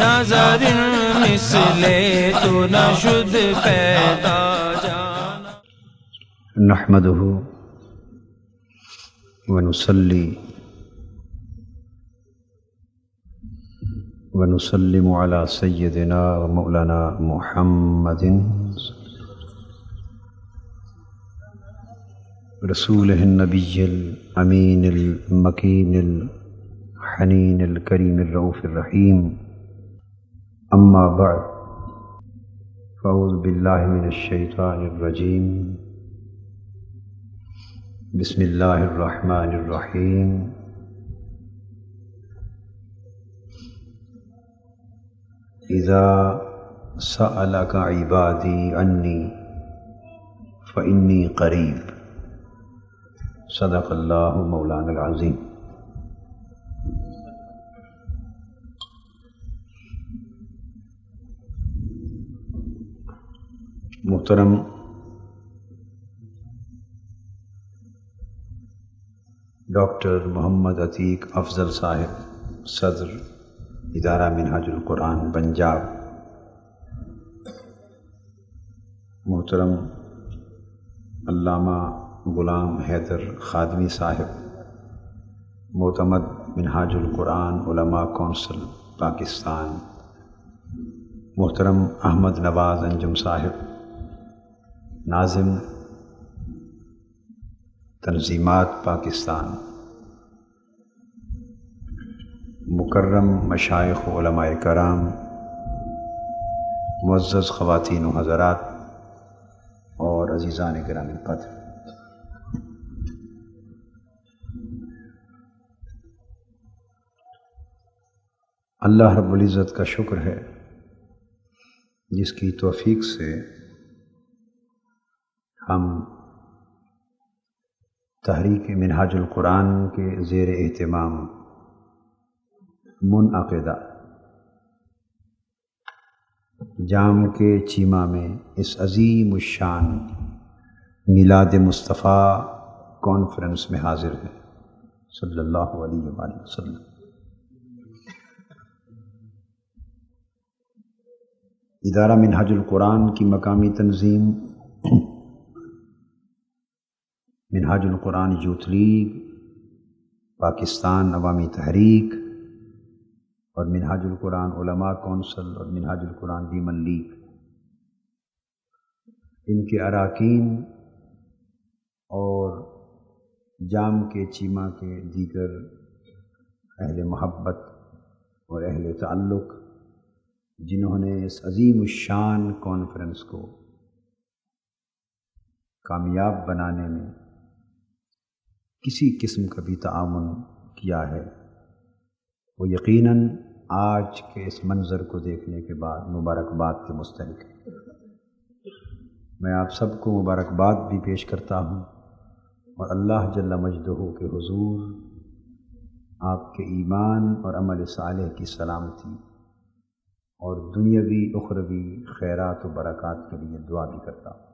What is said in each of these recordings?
نظر مثل تو نشد پیدا جانا. نحمده ونصلي ونسلم على سيدنا ومولانا محمد رسوله النبي الأمين المكين الحنين الكريم الرؤوف الرحيم. أما بعد، فأعوذ بالله من الشيطان الرجيم. بسم الله الرحمن الرحيم. إذا سألك عبادي عني فإني قريب. صدق الله مولانا العظيم. محترم ڈاکٹر محمد عتیق افضل صاحب، صدر ادارہ منہاج القرآن پنجاب، محترم علامہ غلام حیدر خادمی صاحب، معتمد منہاج القرآن علماء کونسل پاکستان، محترم احمد نواز انجم صاحب، ناظم تنظیمات پاکستان، مکرم مشائخ و علماء کرام، معزز خواتین و حضرات اور عزیزان گرامی قدر، اللہ رب العزت کا شکر ہے جس کی توفیق سے ہم تحریک منہاج القرآن کے زیر اہتمام منعقدہ جام کے چیمہ میں اس عظیم الشان میلاد مصطفیٰ کانفرنس میں حاضر ہیں صلی اللہ علیہ وآلہ وسلم. ادارہ منہاج القرآن کی مقامی تنظیم منہاج القرآن یوتھ لیگ، پاکستان عوامی تحریک اور منہاج القرآن علماء کونسل اور منہاج القرآن ویمن لیگ، ان کے اراکین اور جام کے چیمہ کے دیگر اہل محبت اور اہل تعلق جنہوں نے اس عظیم الشان کانفرنس کو کامیاب بنانے میں کسی قسم کا بھی تعاون کیا ہے، وہ یقیناً آج کے اس منظر کو دیکھنے کے بعد مبارکباد کے مستحق ہے. میں آپ سب کو مبارکباد بھی پیش کرتا ہوں اور اللہ جل مجدہ کے حضور آپ کے ایمان اور عمل صالح کی سلامتی اور دنیاوی اخروی خیرات و برکات کے لیے دعا بھی کرتا ہوں.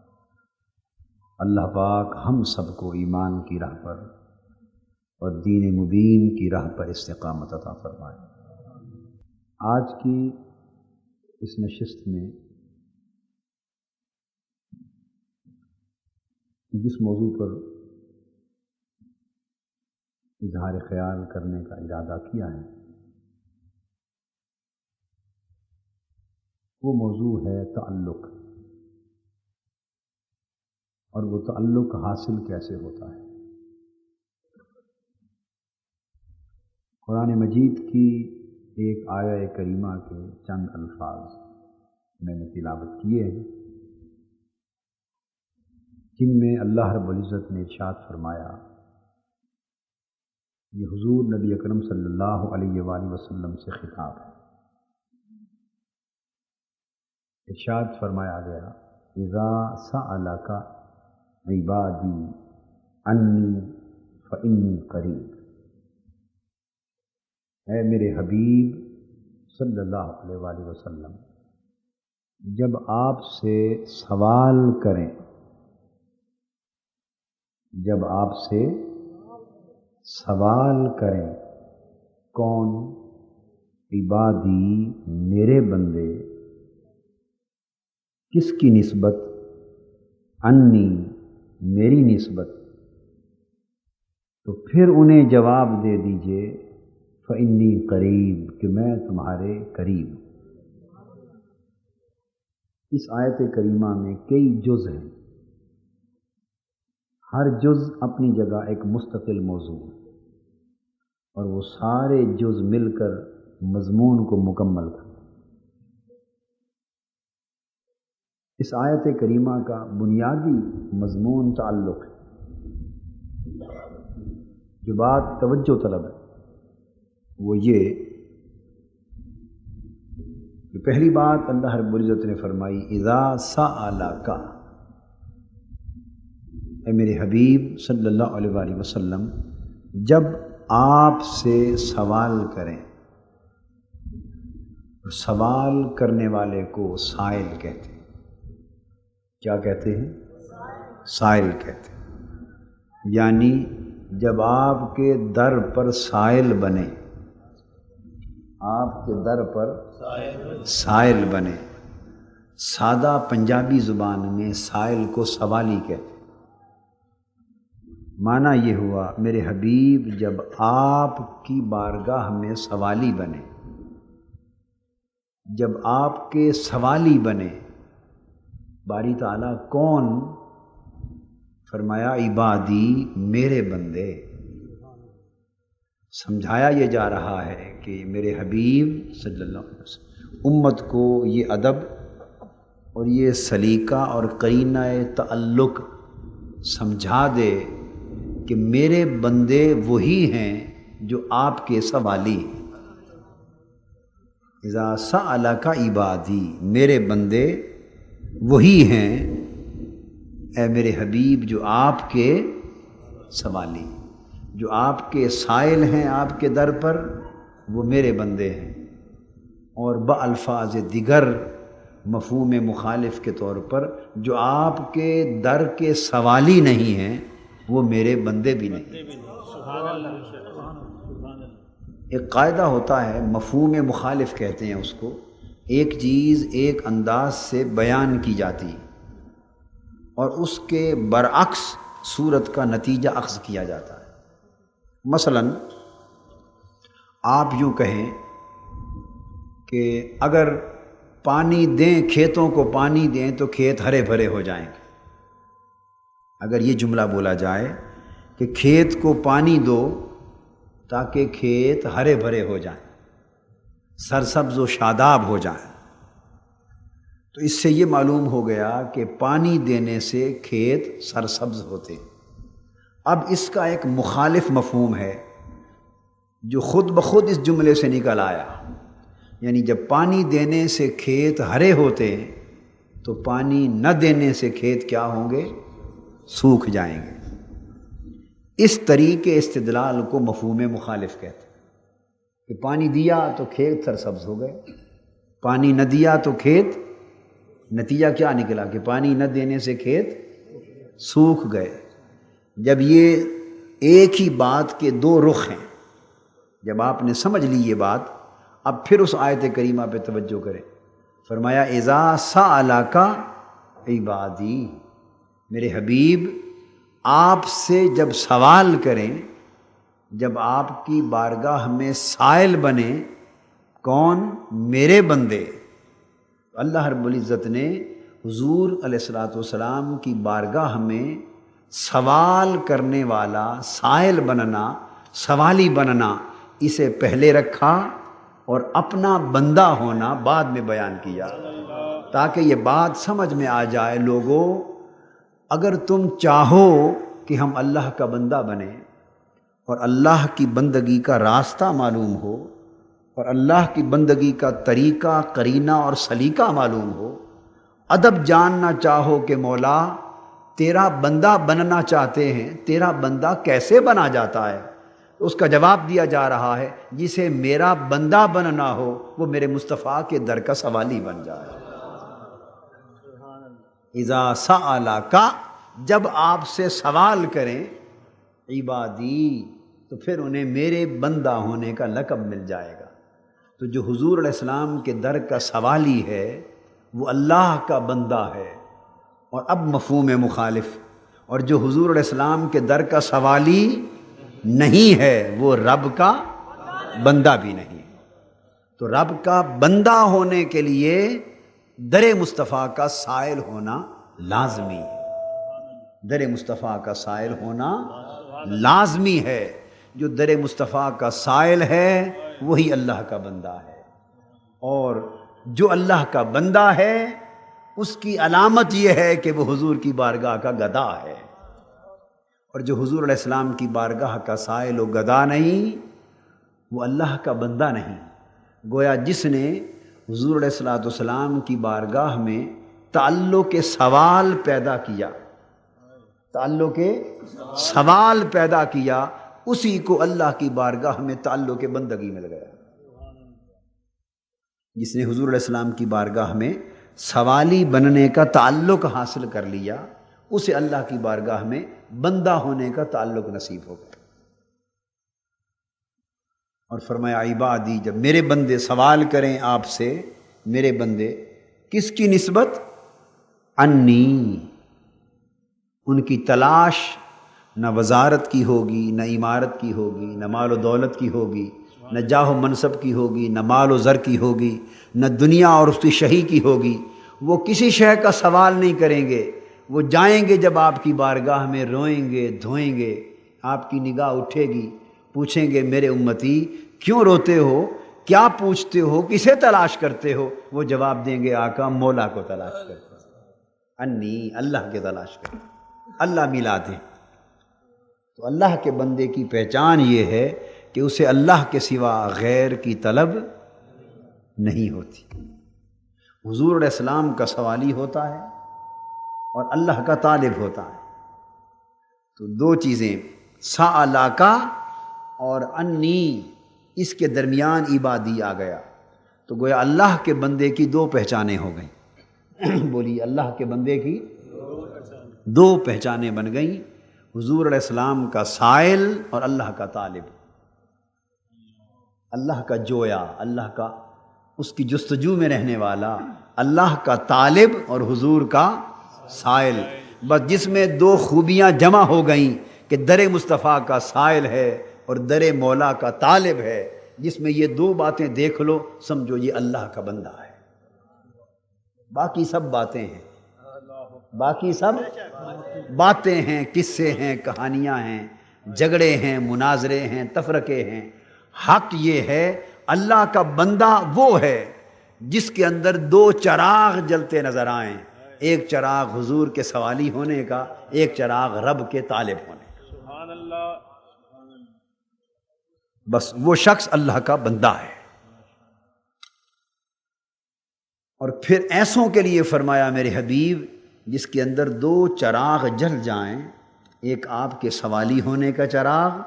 اللہ پاک ہم سب کو ایمان کی راہ پر اور دین مبین کی راہ پر استقامت عطا فرمائے. آج کی اس نشست میں جس موضوع پر اظہار خیال کرنے کا ارادہ کیا ہے وہ موضوع ہے تعلق، اور وہ تعلق حاصل کیسے ہوتا ہے. قرآن مجید کی ایک آیہ کریمہ کے چند الفاظ میں نے تلاوت کیے ہیں جن میں اللہ رب العزت نے ارشاد فرمایا، یہ حضور نبی اکرم صلی اللہ علیہ وآلہ وسلم سے خطاب ہے. ارشاد فرمایا گیا اذا سألک عبادی انی فانی قریب، اے میرے حبیب صلی اللہ علیہ وآلہ وسلم، جب آپ سے سوال کریں، جب آپ سے سوال کریں کون؟ عبادی، میرے بندے، کس کی نسبت؟ انی، میری نسبت، تو پھر انہیں جواب دے دیجئے فإنی قریب، کہ میں تمہارے قریب ہوں۔ اس آیت کریمہ میں کئی جز ہیں، ہر جز اپنی جگہ ایک مستقل موضوع ہے، اور وہ سارے جز مل کر مضمون کو مکمل کرتے ہیں۔ اس آیت کریمہ کا بنیادی مضمون تعلق ہے، جو بات توجہ طلب ہے وہ یہ کہ پہلی بات اللہ رب العزت نے فرمائی اذا سألک، اے میرے حبیب صلی اللہ علیہ وآلہ وسلم، جب آپ سے سوال کریں، سوال کرنے والے کو سائل کہتے ہیں۔ کیا کہتے ہیں؟ سائل کہتے ہیں، یعنی جب آپ کے در پر سائل بنے، آپ کے در پر سائل بنے، سادہ پنجابی زبان میں سائل کو سوالی کہتے ہیں۔ معنی یہ ہوا میرے حبیب جب آپ کی بارگاہ میں سوالی بنے، جب آپ کے سوالی بنے، باری تعالیٰ کون؟ فرمایا عبادی، میرے بندے۔ سمجھایا یہ جا رہا ہے کہ میرے حبیب صلی اللہ علیہ وسلم امت کو یہ ادب اور یہ سلیقہ اور قرینہ تعلق سمجھا دے کہ میرے بندے وہی ہیں جو آپ کے سوالی ہیں۔ اذا سألک عبادی، میرے بندے وہی ہیں اے میرے حبیب جو آپ کے سوالی، جو آپ کے سائل ہیں آپ کے در پر، وہ میرے بندے ہیں۔ اور بالفاظ دیگر مفہوم مخالف کے طور پر جو آپ کے در کے سوالی نہیں ہیں وہ میرے بندے بھی نہیں۔ ایک قاعدہ ہوتا ہے، مفہوم مخالف کہتے ہیں اس کو، ایک چیز ایک انداز سے بیان کی جاتی اور اس کے برعکس صورت کا نتیجہ اخذ کیا جاتا ہے۔ مثلا آپ یوں کہیں کہ اگر پانی دیں، کھیتوں کو پانی دیں تو کھیت ہرے بھرے ہو جائیں گے۔ اگر یہ جملہ بولا جائے کہ کھیت کو پانی دو تاکہ کھیت ہرے بھرے ہو جائیں، سرسبز و شاداب ہو جائیں، تو اس سے یہ معلوم ہو گیا کہ پانی دینے سے کھیت سرسبز ہوتے ہیں۔ اب اس کا ایک مخالف مفہوم ہے جو خود بخود اس جملے سے نکل آیا، یعنی جب پانی دینے سے کھیت ہرے ہوتے ہیں تو پانی نہ دینے سے کھیت کیا ہوں گے؟ سوکھ جائیں گے۔ اس طریقے استدلال کو مفہوم مخالف کہتے ہیں کہ پانی دیا تو کھیت سرسبز ہو گئے، پانی نہ دیا تو کھیت، نتیجہ کیا نکلا کہ پانی نہ دینے سے کھیت سوکھ گئے۔ جب یہ ایک ہی بات کے دو رخ ہیں، جب آپ نے سمجھ لی یہ بات، اب پھر اس آیت کریمہ پہ توجہ کریں۔ فرمایا اذا سألک عبادی، میرے حبیب آپ سے جب سوال کریں، جب آپ کی بارگاہ میں سائل بنے، کون؟ میرے بندے۔ اللہ رب العزت نے حضور علیہ الصلوۃ کی بارگاہ میں سوال کرنے والا، سائل بننا، سوالی بننا، اسے پہلے رکھا اور اپنا بندہ ہونا بعد میں بیان کیا، تاکہ یہ بات سمجھ میں آ جائے لوگوں، اگر تم چاہو کہ ہم اللہ کا بندہ بنیں اور اللہ کی بندگی کا راستہ معلوم ہو اور اللہ کی بندگی کا طریقہ، قرینہ اور سلیقہ معلوم ہو ادب جاننا چاہو کہ مولا تیرا بندہ بننا چاہتے ہیں، تیرا بندہ کیسے بنا جاتا ہے؟ اس کا جواب دیا جا رہا ہے جسے میرا بندہ بننا ہو وہ میرے مصطفیٰ کے در کا سوالی بن جائے۔ اذا سألک، جب آپ سے سوال کریں عبادی، تو پھر انہیں میرے بندہ ہونے کا لقب مل جائے گا۔ تو جو حضور علیہ السلام کے در کا سوالی ہے وہ اللہ کا بندہ ہے۔ اور اب مفہوم مخالف، اور جو حضور علیہ السلام کے در کا سوالی نہیں ہے وہ رب کا بندہ بھی نہیں ہے۔ تو رب کا بندہ ہونے کے لیے در مصطفیٰ کا سائل ہونا لازمی ہے، در مصطفیٰ کا سائل ہونا لازمی ہے۔ جو در مصطفیٰ کا سائل ہے وہی اللہ کا بندہ ہے، اور جو اللہ کا بندہ ہے اس کی علامت یہ ہے کہ وہ حضور کی بارگاہ کا گدا ہے، اور جو حضور علیہ السلام کی بارگاہ کا سائل و گدا نہیں وہ اللہ کا بندہ نہیں۔ گویا جس نے حضور علیہ السلام کی بارگاہ میں تعلق سوال پیدا کیا، تعلق سوال پیدا کیا، اسی کو اللہ کی بارگاہ میں تعلق بندگی مل گیا۔ جس نے حضور علیہ السلام کی بارگاہ میں سوالی بننے کا تعلق حاصل کر لیا اسے اللہ کی بارگاہ میں بندہ ہونے کا تعلق نصیب ہو گیا۔ اور فرمایا عبادی، جب میرے بندے سوال کریں آپ سے، میرے بندے کس کی نسبت؟ انی، ان کی تلاش نہ وزارت کی ہوگی، نہ عمارت کی ہوگی، نہ مال و دولت کی ہوگی، نہ جاہ و منصب کی ہوگی، نہ مال و زر کی ہوگی، نہ دنیا اور اس کی شہی کی ہوگی۔ وہ کسی شے کا سوال نہیں کریں گے۔ وہ جائیں گے جب آپ کی بارگاہ میں، روئیں گے، دھوئیں گے، آپ کی نگاہ اٹھے گی، پوچھیں گے میرے امتی کیوں روتے ہو، کیا پوچھتے ہو، کسے تلاش کرتے ہو؟ وہ جواب دیں گے آقا مولا کو تلاش کرتے ہیں، انی، اللہ کے تلاش کرتے ہیں، اللہ ملا دیں۔ تو اللہ کے بندے کی پہچان یہ ہے کہ اسے اللہ کے سوا غیر کی طلب نہیں ہوتی۔ حضور علیہ السلام کا سوالی ہوتا ہے اور اللہ کا طالب ہوتا ہے۔ تو دو چیزیں، سألک اور انی، اس کے درمیان عبادی آ گیا، تو گویا اللہ کے بندے کی دو پہچانیں ہو گئیں۔ بولی، اللہ کے بندے کی دو پہچانیں بن گئیں، حضور علیہ السلام کا سائل اور اللہ کا طالب، اللہ کا جویا، اللہ کا اس کی جستجو میں رہنے والا، اللہ کا طالب اور حضور کا سائل۔ بس جس میں دو خوبیاں جمع ہو گئیں کہ در مصطفیٰ کا سائل ہے اور در مولا کا طالب ہے، جس میں یہ دو باتیں دیکھ لو سمجھو یہ اللہ کا بندہ ہے۔ باقی سب باتیں ہیں، باقی سب باتیں ہیں، قصے ہیں، کہانیاں ہیں، جھگڑے ہیں، مناظرے ہیں، تفرقے ہیں۔ حق یہ ہے اللہ کا بندہ وہ ہے جس کے اندر دو چراغ جلتے نظر آئیں، ایک چراغ حضور کے سوالی ہونے کا، ایک چراغ رب کے طالب ہونے کا۔ سبحان اللہ، بس وہ شخص اللہ کا بندہ ہے۔ اور پھر ایسوں کے لیے فرمایا میرے حبیب جس کے اندر دو چراغ جل جائیں، ایک آپ کے سوالی ہونے کا چراغ،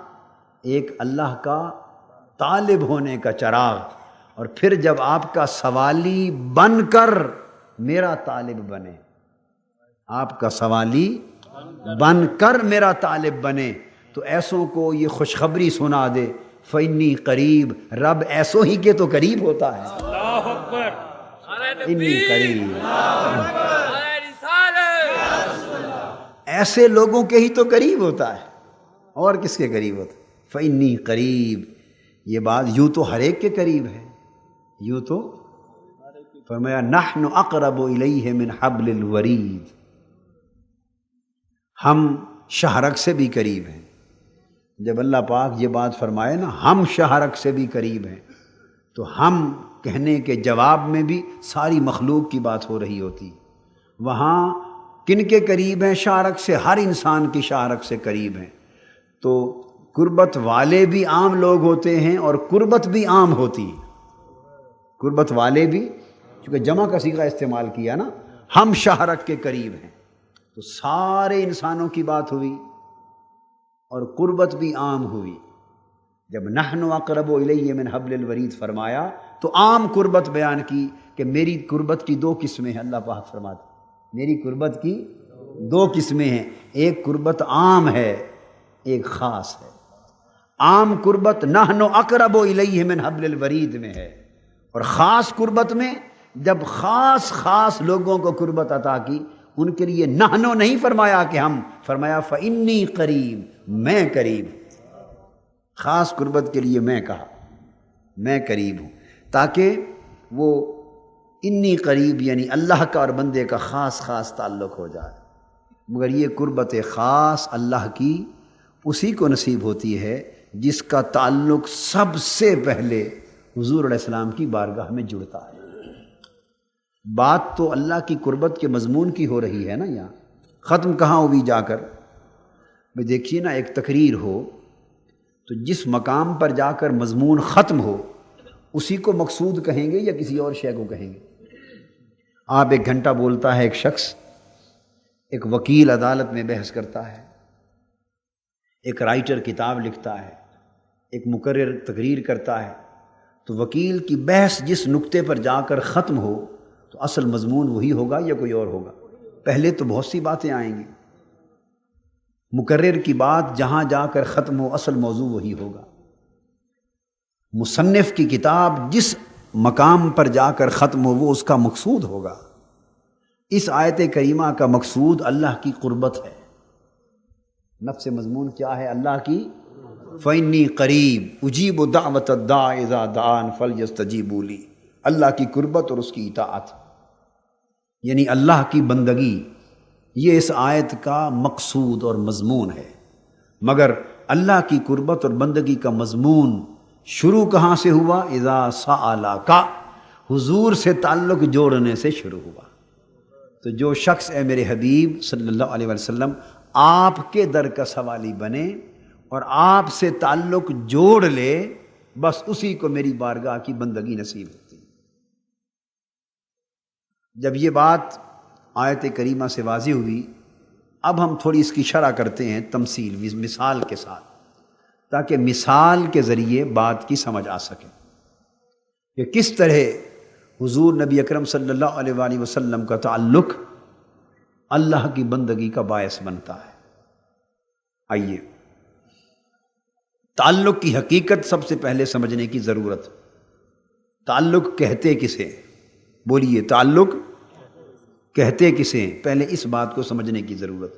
ایک اللہ کا طالب ہونے کا چراغ، اور پھر جب آپ کا سوالی بن کر میرا طالب بنے، آپ کا سوالی بن کر میرا طالب بنے، تو ایسوں کو یہ خوشخبری سنا دے، فإنی قریب، رب ایسوں ہی کے تو قریب ہوتا ہے۔ اللہ اکبر، انی قریب، ایسے لوگوں کے ہی تو قریب ہوتا ہے، اور کس کے قریب ہوتا ہے؟ فإنی قریب، یہ بات یوں تو ہر ایک کے قریب ہے، یوں تو فرمایا نحن اقرب الیہ من حبل الورید، ہم شہرک سے بھی قریب ہیں۔ جب اللہ پاک یہ بات فرمائے نا ہم شہرک سے بھی قریب ہیں، تو ہم کہنے کے جواب میں بھی ساری مخلوق کی بات ہو رہی ہوتی۔ وہاں کن کے قریب ہیں شہرک سے؟ ہر انسان کی شہرک سے قریب ہیں۔ تو قربت والے بھی عام لوگ ہوتے ہیں اور قربت بھی عام ہوتی ہے۔ قربت والے بھی، چونکہ جمع کا صیغہ استعمال کیا نا، ہم شہرک کے قریب ہیں۔ تو سارے انسانوں کی بات ہوئی اور قربت بھی عام ہوئی۔ جب نحن اقرب الیہ من حبل الورید فرمایا تو عام قربت بیان کی کہ میری قربت کی دو قسمیں ہیں۔ اللہ پاک فرماتے میری قربت کی دو قسمیں ہیں، ایک قربت عام ہے، ایک خاص ہے۔ عام قربت نحن اقرب الیہ من حبل الورید میں ہے، اور خاص قربت میں جب خاص لوگوں کو قربت عطا کی ان کے لیے نحنو نہیں فرمایا کہ ہم، فرمایا فإنی قریب، میں قریب۔ خاص قربت کے لیے میں کہا میں قریب ہوں، تاکہ وہ انی قریب یعنی اللہ کا اور بندے کا خاص تعلق ہو جائے۔ مگر یہ قربت خاص اللہ کی اسی کو نصیب ہوتی ہے جس کا تعلق سب سے پہلے حضور علیہ السلام کی بارگاہ میں جڑتا ہے۔ بات تو اللہ کی قربت کے مضمون کی ہو رہی ہے نا، یہاں ختم کہاں ہوئی جا کر؟ میں دیکھیے نا، ایک تقریر ہو تو جس مقام پر جا کر مضمون ختم ہو اسی کو مقصود کہیں گے یا کسی اور شے کو کہیں گے؟ آپ ایک گھنٹہ بولتا ہے ایک شخص، ایک وکیل عدالت میں بحث کرتا ہے، ایک رائٹر کتاب لکھتا ہے، ایک مقرر تقریر کرتا ہے، تو وکیل کی بحث جس نقطے پر جا کر ختم ہو تو اصل مضمون وہی ہوگا یا کوئی اور ہوگا؟ پہلے تو بہت سی باتیں آئیں گی، مقرر کی بات جہاں جا کر ختم ہو اصل موضوع وہی ہوگا۔ مصنف کی کتاب جس مقام پر جا کر ختم ہو وہ اس کا مقصود ہوگا۔ اس آیت کریمہ کا مقصود اللہ کی قربت ہے۔ نفس مضمون کیا ہے؟ اللہ کی فإنی قریب اجیب دعوت الداع اذا دعان فلیستجیبوا لی، اللہ کی قربت اور اس کی اطاعت، یعنی اللہ کی بندگی، یہ اس آیت کا مقصود اور مضمون ہے۔ مگر اللہ کی قربت اور بندگی کا مضمون شروع کہاں سے ہوا؟ اذا سألک، حضور سے تعلق جوڑنے سے شروع ہوا۔ تو جو شخص اے میرے حبیب صلی اللہ علیہ وسلم آپ کے در کا سوالی بنے اور آپ سے تعلق جوڑ لے، بس اسی کو میری بارگاہ کی بندگی نصیب ہوتی ہے۔ جب یہ بات آیت کریمہ سے واضح ہوئی، اب ہم تھوڑی اس کی شرح کرتے ہیں تمثیل، مثال کے ساتھ، تاکہ مثال کے ذریعے بات کی سمجھ آ سکے کہ کس طرح حضور نبی اکرم صلی اللہ علیہ وآلہ وسلم کا تعلق اللہ کی بندگی کا باعث بنتا ہے۔ آئیے، تعلق کی حقیقت سب سے پہلے سمجھنے کی ضرورت۔ تعلق کہتے کسے؟ بولیے، تعلق کہتے کسے؟ پہلے اس بات کو سمجھنے کی ضرورت۔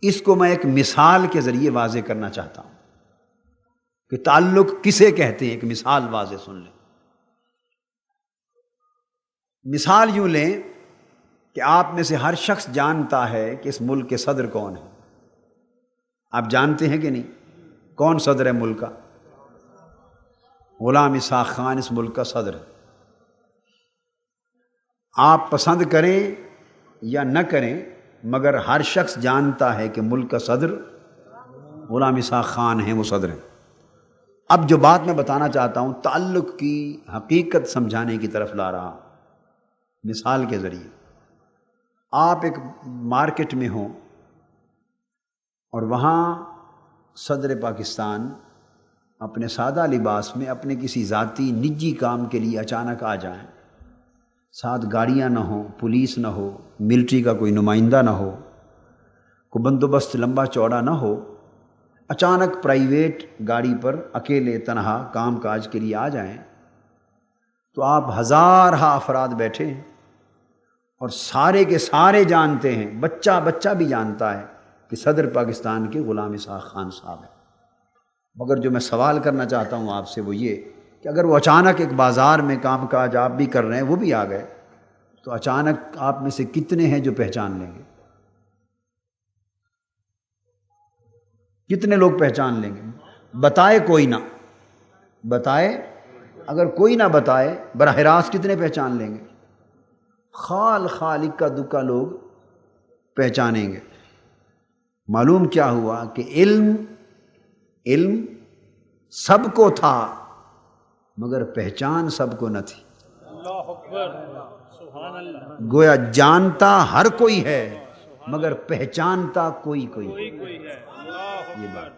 اس کو میں ایک مثال کے ذریعے واضح کرنا چاہتا ہوں کہ تعلق کسے کہتے ہیں۔ ایک مثال واضح سن لیں۔ مثال یوں لیں کہ آپ میں سے ہر شخص جانتا ہے کہ اس ملک کے صدر کون ہیں۔ آپ جانتے ہیں کہ نہیں؟ کون صدر ہے ملک کا؟ غلام اسحاق خان اس ملک کا صدر ہے۔ آپ پسند کریں یا نہ کریں، مگر ہر شخص جانتا ہے کہ ملک کا صدر غلام اسحاق خان ہیں، وہ صدر ہیں۔ اب جو بات میں بتانا چاہتا ہوں تعلق کی حقیقت سمجھانے کی طرف لا رہا ہوں مثال کے ذریعے۔ آپ ایک مارکیٹ میں ہوں اور وہاں صدر پاکستان اپنے سادہ لباس میں اپنے کسی ذاتی نجی کام کے لیے اچانک آ جائیں، ساتھ گاڑیاں نہ ہوں، پولیس نہ ہو، ملٹری کا کوئی نمائندہ نہ ہو، کوئی بندوبست لمبا چوڑا نہ ہو، اچانک پرائیویٹ گاڑی پر اکیلے تنہا کام کاج کے لیے آ جائیں، تو آپ ہزارہ افراد بیٹھے ہیں اور سارے کے سارے جانتے ہیں، بچہ بھی جانتا ہے کہ صدر پاکستان کے غلام اسحاق خان صاحب ہیں۔ مگر جو میں سوال کرنا چاہتا ہوں آپ سے وہ یہ کہ اگر وہ اچانک ایک بازار میں کام کاج آپ بھی کر رہے ہیں، وہ بھی آ گئے، تو اچانک آپ میں سے کتنے ہیں جو پہچان لیں گے؟ کتنے لوگ پہچان لیں گے؟ بتائے کوئی نہ، بتائے، اگر کوئی نہ بتائے براہ راست کتنے پہچان لیں گے؟ خال اکا دکا لوگ پہچانیں گے۔ معلوم کیا ہوا کہ علم سب کو تھا مگر پہچان سب کو نہ تھی۔ گویا جانتا ہر کوئی ہے مگر پہچانتا کوئی کوئی ہے۔ یہ بات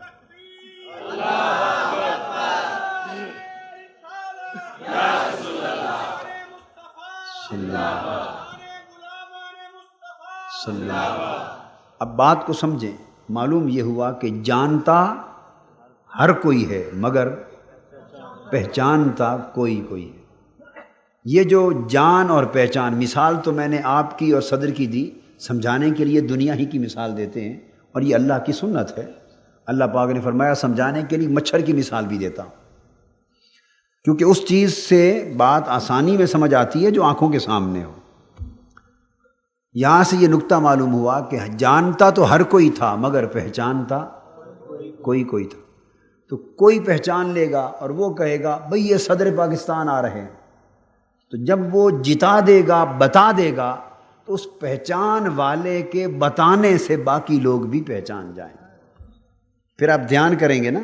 صلی اللہ۔ اب بات کو سمجھیں، معلوم یہ ہوا کہ جانتا ہر کوئی ہے مگر پہچانتا کوئی کوئی ہے۔ یہ جو جان اور پہچان، مثال تو میں نے آپ کی اور صدر کی دی، سمجھانے کے لیے دنیا ہی کی مثال دیتے ہیں، اور یہ اللہ کی سنت ہے۔ اللہ پاک نے فرمایا سمجھانے کے لیے مچھر کی مثال بھی دیتا ہوں، کیونکہ اس چیز سے بات آسانی میں سمجھ آتی ہے جو آنکھوں کے سامنے ہو۔ یہاں سے یہ نکتہ معلوم ہوا کہ جانتا تو ہر کوئی تھا مگر پہچانتا کوئی کوئی تھا۔ تو کوئی پہچان لے گا اور وہ کہے گا بھئی یہ صدر پاکستان آ رہے ہیں، تو جب وہ جتا دے گا، بتا دے گا، تو اس پہچان والے کے بتانے سے باقی لوگ بھی پہچان جائیں گے۔ پھر آپ دھیان کریں گے نا،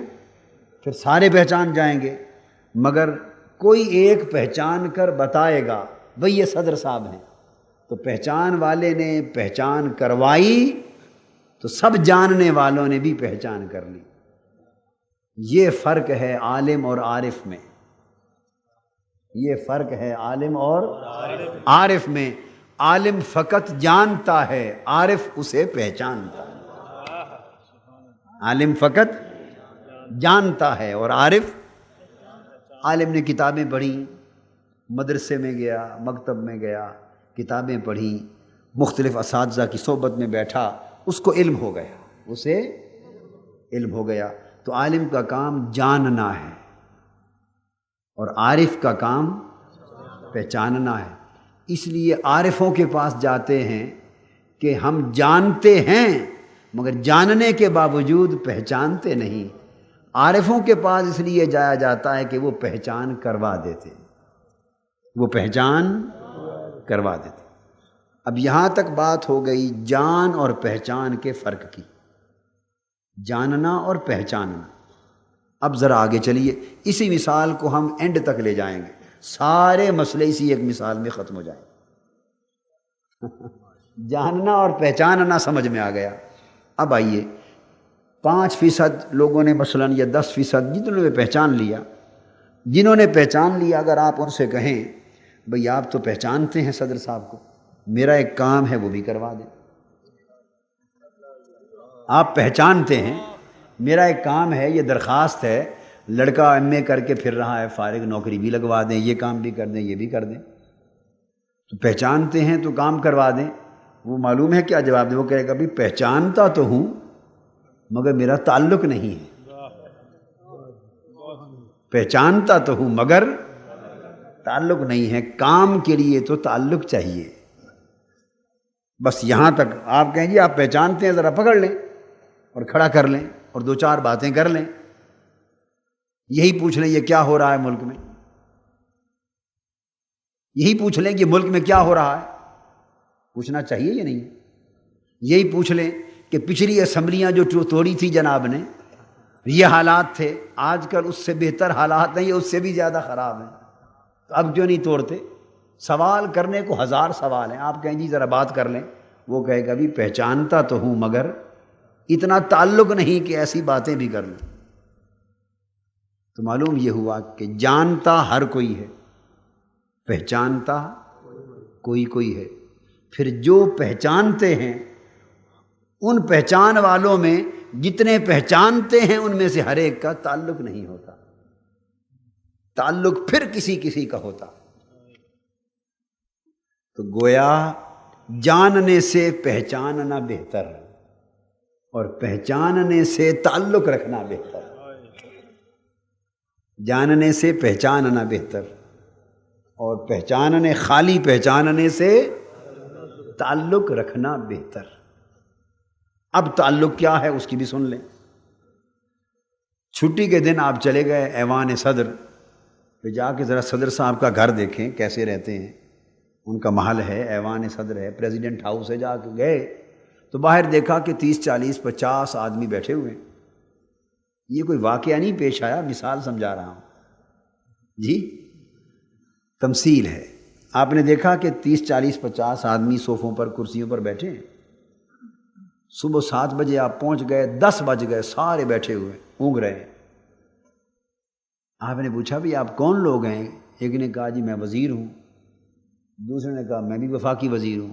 پھر سارے پہچان جائیں گے، مگر کوئی ایک پہچان کر بتائے گا بھئی یہ صدر صاحب ہیں، تو پہچان والے نے پہچان کروائی تو سب جاننے والوں نے بھی پہچان کر لی۔ یہ فرق ہے عالم اور عارف میں، یہ فرق ہے عالم اور عارف میں۔ عالم فقط جانتا ہے، عارف اسے پہچانتا ہے۔ عالم فقط جانتا ہے اور عارف، عالم نے کتابیں پڑھی، مدرسے میں گیا، مکتب میں گیا، کتابیں پڑھی، مختلف اساتذہ کی صحبت میں بیٹھا، اس کو علم ہو گیا، اسے علم ہو گیا۔ تو عالم کا کام جاننا ہے اور عارف کا کام پہچاننا ہے۔ اس لیے عارفوں کے پاس جاتے ہیں کہ ہم جانتے ہیں مگر جاننے کے باوجود پہچانتے نہیں۔ عارفوں کے پاس اس لیے جایا جاتا ہے کہ وہ پہچان کروا دیتے، وہ پہچان کروا دیتے۔ اب یہاں تک بات ہو گئی جان اور پہچان کے فرق کی، جاننا اور پہچاننا۔ اب ذرا آگے چلیے، اسی مثال کو ہم اینڈ تک لے جائیں گے، سارے مسئلے اسی ایک مثال میں ختم ہو جائیں۔ جاننا اور پہچاننا سمجھ میں آ گیا۔ اب آئیے 5% لوگوں نے مثلاً یا 10% جتنوں نے پہچان لیا، جنہوں نے پہچان لیا، اگر آپ ان سے کہیں بھئی آپ تو پہچانتے ہیں صدر صاحب کو، میرا ایک کام ہے وہ بھی کروا دیں۔ آپ پہچانتے ہیں، میرا ایک کام ہے، یہ درخواست ہے، لڑکا ایم اے کر کے پھر رہا ہے فارغ، نوکری بھی لگوا دیں، یہ کام بھی کر دیں، یہ بھی کر دیں۔ تو پہچانتے ہیں تو کام کروا دیں۔ وہ معلوم ہے کیا جواب دے، وہ کہے گا بھی پہچانتا تو ہوں مگر میرا تعلق نہیں ہے، پہچانتا تو ہوں مگر تعلق نہیں ہے، کام کے لیے تو تعلق چاہیے۔ بس یہاں تک آپ کہیں جی آپ پہچانتے ہیں، ذرا پکڑ لیں اور کھڑا کر لیں اور 2-4 باتیں کر لیں، یہی پوچھ لیں یہ کیا ہو رہا ہے ملک میں، یہی پوچھ لیں کہ ملک میں کیا ہو رہا ہے، پوچھنا چاہیے یا نہیں؟ یہی پوچھ لیں کہ پچھلی اسمبلیاں جو توڑی تھی جناب نے، یہ حالات تھے، آج کل اس سے بہتر حالات ہیں، یہ اس سے بھی زیادہ خراب ہیں، تو اب کیوں نہیں توڑتے؟ سوال کرنے کو 1000 سوال ہیں۔ آپ کہیں جی ذرا بات کر لیں، وہ کہے گا بھی پہچانتا تو ہوں مگر اتنا تعلق نہیں کہ ایسی باتیں بھی کر لیں۔ تو معلوم یہ ہوا کہ جانتا ہر کوئی ہے، پہچانتا کوئی کوئی ہے۔ پھر جو پہچانتے ہیں ان پہچان والوں میں جتنے پہچانتے ہیں ان میں سے ہر ایک کا تعلق نہیں ہوتا، تعلق پھر کسی کسی کا ہوتا۔ تو گویا جاننے سے پہچاننا بہتر اور پہچاننے سے تعلق رکھنا بہتر، جاننے سے پہچاننا بہتر اور پہچاننے، خالی پہچاننے سے تعلق رکھنا بہتر۔ اب تعلق کیا ہے اس کی بھی سن لیں۔ چھٹی کے دن آپ چلے گئے ایوان صدر پہ، جا کے ذرا صدر صاحب کا گھر دیکھیں کیسے رہتے ہیں، ان کا محل ہے، ایوان صدر ہے، پریزیڈنٹ ہاؤس ہے، جا کے گئے تو باہر دیکھا کہ 30 40 50 آدمی بیٹھے ہوئے ہیں۔ یہ کوئی واقعہ نہیں پیش آیا، مثال سمجھا رہا ہوں جی، تمثیل ہے۔ آپ نے دیکھا کہ 30 40 50 آدمی صوفوں پر کرسیوں پر بیٹھے ہیں. صبح 7 بجے آپ پہنچ گئے، 10 بج گئے، سارے بیٹھے ہوئے اونگ رہے ہیں. آپ نے پوچھا بھی آپ کون لوگ ہیں؟ ایک نے کہا جی میں وزیر ہوں، دوسرے نے کہا میں بھی وفاقی وزیر ہوں،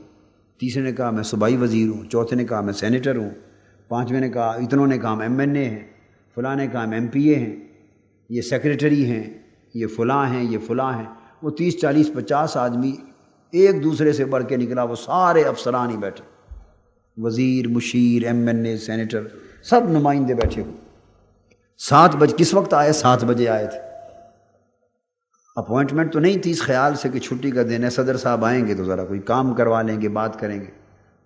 تیسرے نے کہا میں صوبائی وزیر ہوں، چوتھے نے کہا میں سینیٹر ہوں، پانچویں نے کہا اتنوں نے کہا ہم ایم این اے ہیں، فلاں نے کہا ہم ایم پی اے ہیں، یہ سیکریٹری ہیں، یہ فلاں ہیں، یہ فلاں ہیں. وہ 30 40 50 آدمی ایک دوسرے سے بڑھ کے نکلا، وہ سارے افسران ہی بیٹھے، وزیر، مشیر، ایم این اے، سینیٹر، سب نمائندے بیٹھے ہوئے. 7 بجے کس وقت آئے؟ 7 بجے آئے تھے. اپوائنٹمنٹ تو نہیں تھی اس خیال سے کہ چھٹی کا دن ہے، صدر صاحب آئیں گے تو ذرا کوئی کام کروا لیں گے، بات کریں گے.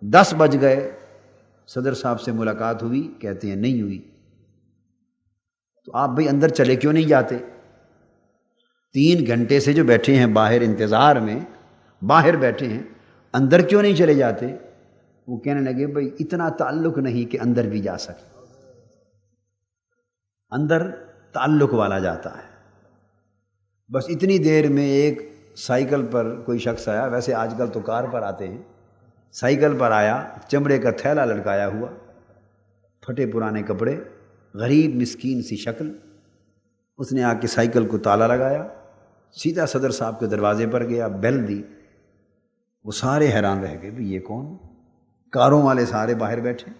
10 بج گئے، صدر صاحب سے ملاقات ہوئی، کہتے ہیں نہیں ہوئی. تو آپ بھائی اندر چلے کیوں نہیں جاتے؟ 3 گھنٹے سے جو بیٹھے ہیں باہر انتظار میں، باہر بیٹھے ہیں، اندر کیوں نہیں چلے جاتے؟ وہ کہنے لگے بھائی اتنا تعلق نہیں کہ اندر بھی جا سکے، اندر تعلق والا جاتا ہے. بس اتنی دیر میں ایک سائیکل پر کوئی شخص آیا، ویسے آج کل تو کار پر آتے ہیں، سائیکل پر آیا، چمڑے کا تھیلا لٹکایا ہوا، پھٹے پرانے کپڑے، غریب مسکین سی شکل. اس نے آ کے سائیکل کو تالا لگایا، سیدھا صدر صاحب کے دروازے پر گیا، بیل دی. وہ سارے حیران رہ گئے بھی یہ کون؟ کاروں والے سارے باہر بیٹھے،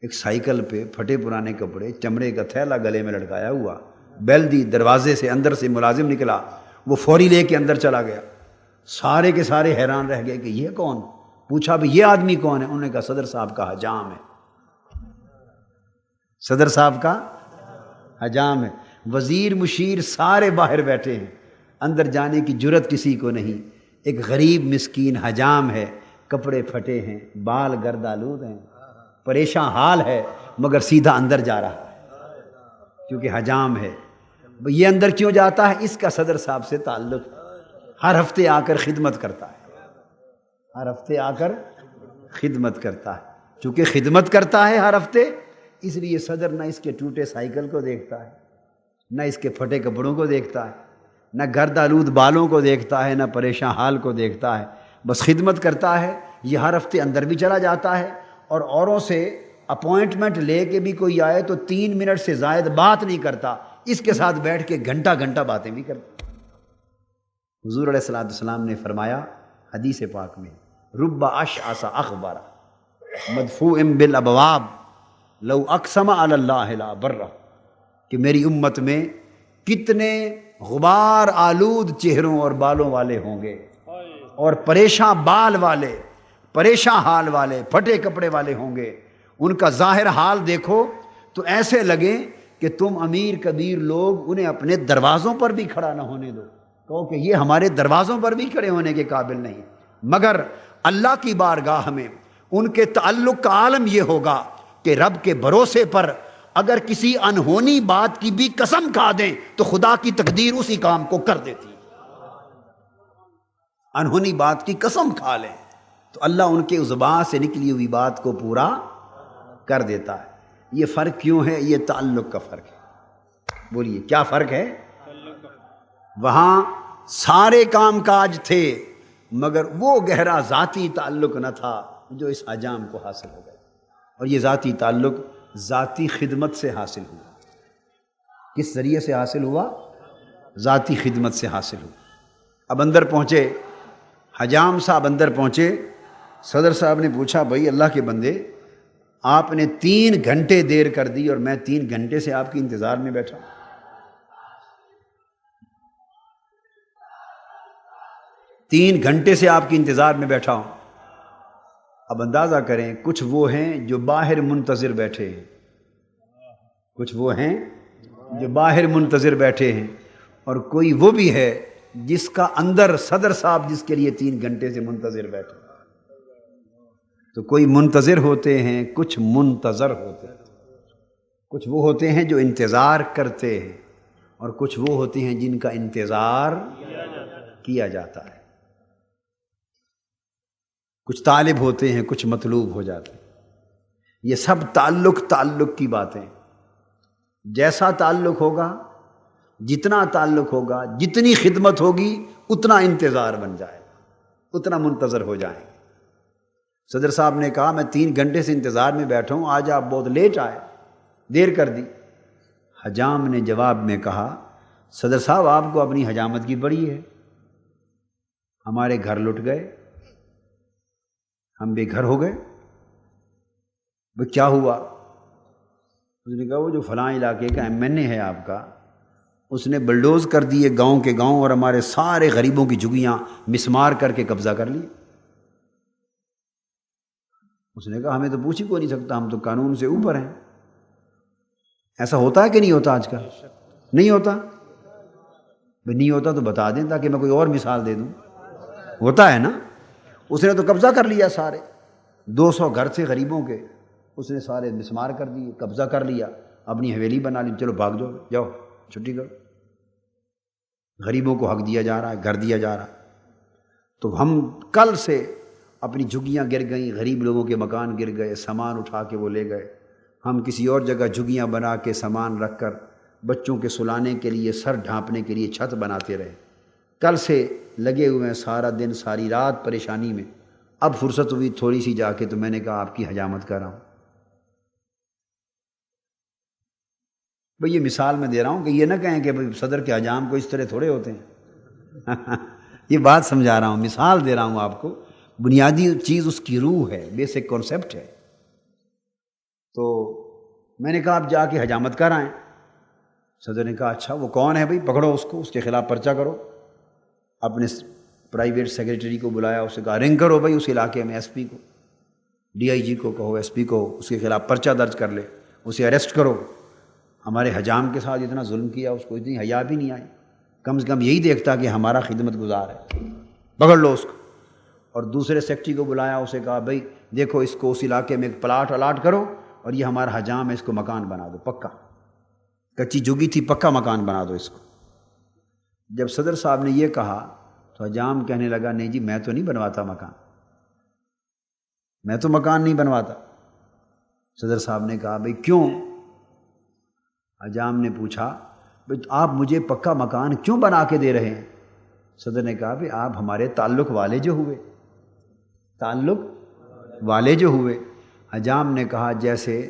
ایک سائیکل پہ، پھٹے پرانے کپڑے، چمڑے کا تھیلا گلے میں لٹکایا ہوا، بیل دی. دروازے سے اندر سے ملازم نکلا، وہ فوری لے کے اندر چلا گیا. سارے کے سارے حیران رہ گئے کہ یہ کون؟ پوچھا بھی یہ آدمی کون ہے؟ انہوں نے کہا صدر صاحب کا حجام ہے، صدر صاحب کا حجام ہے. وزیر، مشیر سارے باہر بیٹھے ہیں، اندر جانے کی جرت کسی کو نہیں. ایک غریب مسکین حجام ہے، کپڑے پھٹے ہیں، بال گرد آلود ہیں، پریشان حال ہے، مگر سیدھا اندر جا رہا ہے کیونکہ حجام ہے. یہ اندر کیوں جاتا ہے؟ اس کا صدر صاحب سے تعلق، ہر ہفتے آ کر خدمت کرتا ہے، ہر ہفتے آ کر خدمت کرتا ہے. چونکہ خدمت کرتا ہے ہر ہفتے، اس لیے صدر نہ اس کے ٹوٹے سائیکل کو دیکھتا ہے، نہ اس کے پھٹے کپڑوں کو دیکھتا ہے، نہ گرد آلود بالوں کو دیکھتا ہے، نہ پریشان حال کو دیکھتا ہے. بس خدمت کرتا ہے. یہ ہر ہفتے اندر بھی چلا جاتا ہے، اور اوروں سے اپوائنٹمنٹ لے کے بھی کوئی آئے تو 3 منٹ سے زائد بات نہیں کرتا، اس کے ساتھ بیٹھ کے گھنٹہ گھنٹہ باتیں بھی کرتا. حضور علیہ الصلوۃ والسلام نے فرمایا حدیث پاک میں، رب اشعث اغبر مدفوع بالابواب لو اقسم علی اللہ لا برہ، کہ میری امت میں کتنے غبار آلود چہروں اور بالوں والے ہوں گے، اور پریشان بال والے، پریشان حال والے، پھٹے کپڑے والے ہوں گے. ان کا ظاہر حال دیکھو تو ایسے لگے کہ تم امیر کبیر لوگ انہیں اپنے دروازوں پر بھی کھڑا نہ ہونے دو، کہو کہ یہ ہمارے دروازوں پر بھی کھڑے ہونے کے قابل نہیں. مگر اللہ کی بارگاہ میں ان کے تعلق کا عالم یہ ہوگا کہ رب کے بھروسے پر اگر کسی انہونی بات کی بھی قسم کھا دیں تو خدا کی تقدیر اسی کام کو کر دیتی. انہونی بات کی قسم کھا لیں تو اللہ ان کے زبان سے نکلی ہوئی بات کو پورا کر دیتا ہے. یہ فرق کیوں ہے؟ یہ تعلق کا فرق ہے. بولیے کیا فرق ہے؟ وہاں سارے کام کاج تھے مگر وہ گہرا ذاتی تعلق نہ تھا جو اس حجام کو حاصل ہو گیا. اور یہ ذاتی تعلق ذاتی خدمت سے حاصل ہوا. کس ذریعے سے حاصل ہوا؟ ذاتی خدمت سے حاصل ہوا. اب اندر پہنچے، حجام صاحب اندر پہنچے. صدر صاحب نے پوچھا بھائی اللہ کے بندے، آپ نے 3 گھنٹے دیر کر دی اور میں 3 گھنٹے سے آپ کے انتظار میں بیٹھا. 3 گھنٹے سے آپ کے انتظار میں بیٹھا ہوں. اب اندازہ کریں، کچھ وہ ہیں جو باہر منتظر بیٹھے ہیں، کچھ وہ ہیں جو باہر منتظر بیٹھے ہیں، اور کوئی وہ بھی ہے جس کا اندر صدر صاحب جس کے لیے 3 گھنٹے سے منتظر بیٹھے. تو کوئی منتظر ہوتے ہیں، کچھ منتظر ہوتے ہیں. کچھ وہ ہوتے ہیں جو انتظار کرتے ہیں، اور کچھ وہ ہوتے ہیں جن کا انتظار کیا جاتا ہے. کچھ طالب ہوتے ہیں، کچھ مطلوب ہو جاتے ہیں. یہ سب تعلق کی باتیں. جیسا تعلق ہوگا جتنا تعلق ہوگا، جتنی خدمت ہوگی، اتنا انتظار بن جائے گا، اتنا منتظر ہو جائیں گے۔ صدر صاحب نے کہا میں 3 گھنٹے سے انتظار میں بیٹھا ہوں، آج آپ بہت لیٹ آئے، دیر کر دی۔ حجام نے جواب میں کہا صدر صاحب آپ کو اپنی حجامت کی پڑی ہے، ہمارے گھر لٹ گئے، ہم بے گھر ہو گئے۔ وہ کیا ہوا؟ اس نے کہا وہ جو فلاں علاقے کا MNA ہے آپ کا، اس نے بلڈوز کر دیے گاؤں کے گاؤں اور ہمارے سارے غریبوں کی جھگیاں مسمار کر کے قبضہ کر لی۔ اس نے کہا ہمیں تو پوچھ ہی کوئی نہیں سکتا، ہم تو قانون سے اوپر ہیں۔ ایسا ہوتا ہے کہ نہیں ہوتا آج کل؟ نہیں ہوتا؟ نہیں ہوتا تو بتا دیں تاکہ میں کوئی اور مثال دے دوں۔ ہوتا ہے نا؟ اس نے تو قبضہ کر لیا، سارے 200 گھر تھے غریبوں کے، اس نے سارے مسمار کر دیے، قبضہ کر لیا، اپنی حویلی بنا لی، چلو بھاگ جاؤ، جاؤ چھٹی کرو۔ غریبوں کو حق دیا جا رہا ہے، گھر دیا جا رہا ہے۔ تو ہم کل سے اپنی جھگیاں گر گئیں، غریب لوگوں کے مکان گر گئے، سامان اٹھا کے وہ لے گئے۔ ہم کسی اور جگہ جھگیاں بنا کے سامان رکھ کر بچوں کے سلانے کے لیے، سر ڈھانپنے کے لیے چھت بناتے رہے۔ کل سے لگے ہوئے ہیں، سارا دن ساری رات پریشانی میں۔ اب فرصت ہوئی تھوڑی سی جا کے تو میں نے کہا آپ کی حجامت کر رہا ہوں۔ بھئی یہ مثال میں دے رہا ہوں کہ یہ نہ کہیں کہ بھئی صدر کے حجام کو اس طرح تھوڑے ہوتے ہیں۔ یہ بات سمجھا رہا ہوں، مثال دے رہا ہوں آپ کو۔ بنیادی چیز اس کی روح ہے، بیسک کانسیپٹ ہے۔ تو میں نے کہا آپ جا کے حجامت کر آئیں۔ صدر نے کہا اچھا وہ کون ہے بھئی، پکڑو اس کو، اس کے خلاف پرچہ کرو۔ اپنے پرائیویٹ سیکریٹری کو بلایا، اسے کہا رنگ کرو بھئی اس علاقے میں SP کو، DIG کو کہو، SP کو، اس کے خلاف پرچہ درج کر لے، اسے اریسٹ کرو۔ ہمارے حجام کے ساتھ اتنا ظلم کیا، اس کو اتنی حیا بھی نہیں آئی، کم سے کم یہی دیکھتا کہ ہمارا خدمت گزار ہے، پکڑ لو اس کو۔ اور دوسرے سیکٹری کو بلایا، اسے کہا بھئی دیکھو اس کو اس علاقے میں ایک پلاٹ الاٹ کرو، اور یہ ہمارا حجام ہے، اس کو مکان بنا دو پکا، کچی جھگی تھی، پکا مکان بنا دو اس کو۔ جب صدر صاحب نے یہ کہا تو حجام کہنے لگا نہیں جی میں تو نہیں بنواتا مکان، میں تو مکان نہیں بنواتا۔ صدر صاحب نے کہا بھئی کیوں؟ حجام نے پوچھا بھئی آپ مجھے پکا مکان کیوں بنا کے دے رہے ہیں؟ صدر نے کہا بھئی آپ ہمارے تعلق والے جو ہوئے، تعلق والے جو ہوئے۔ حجام نے کہا جیسے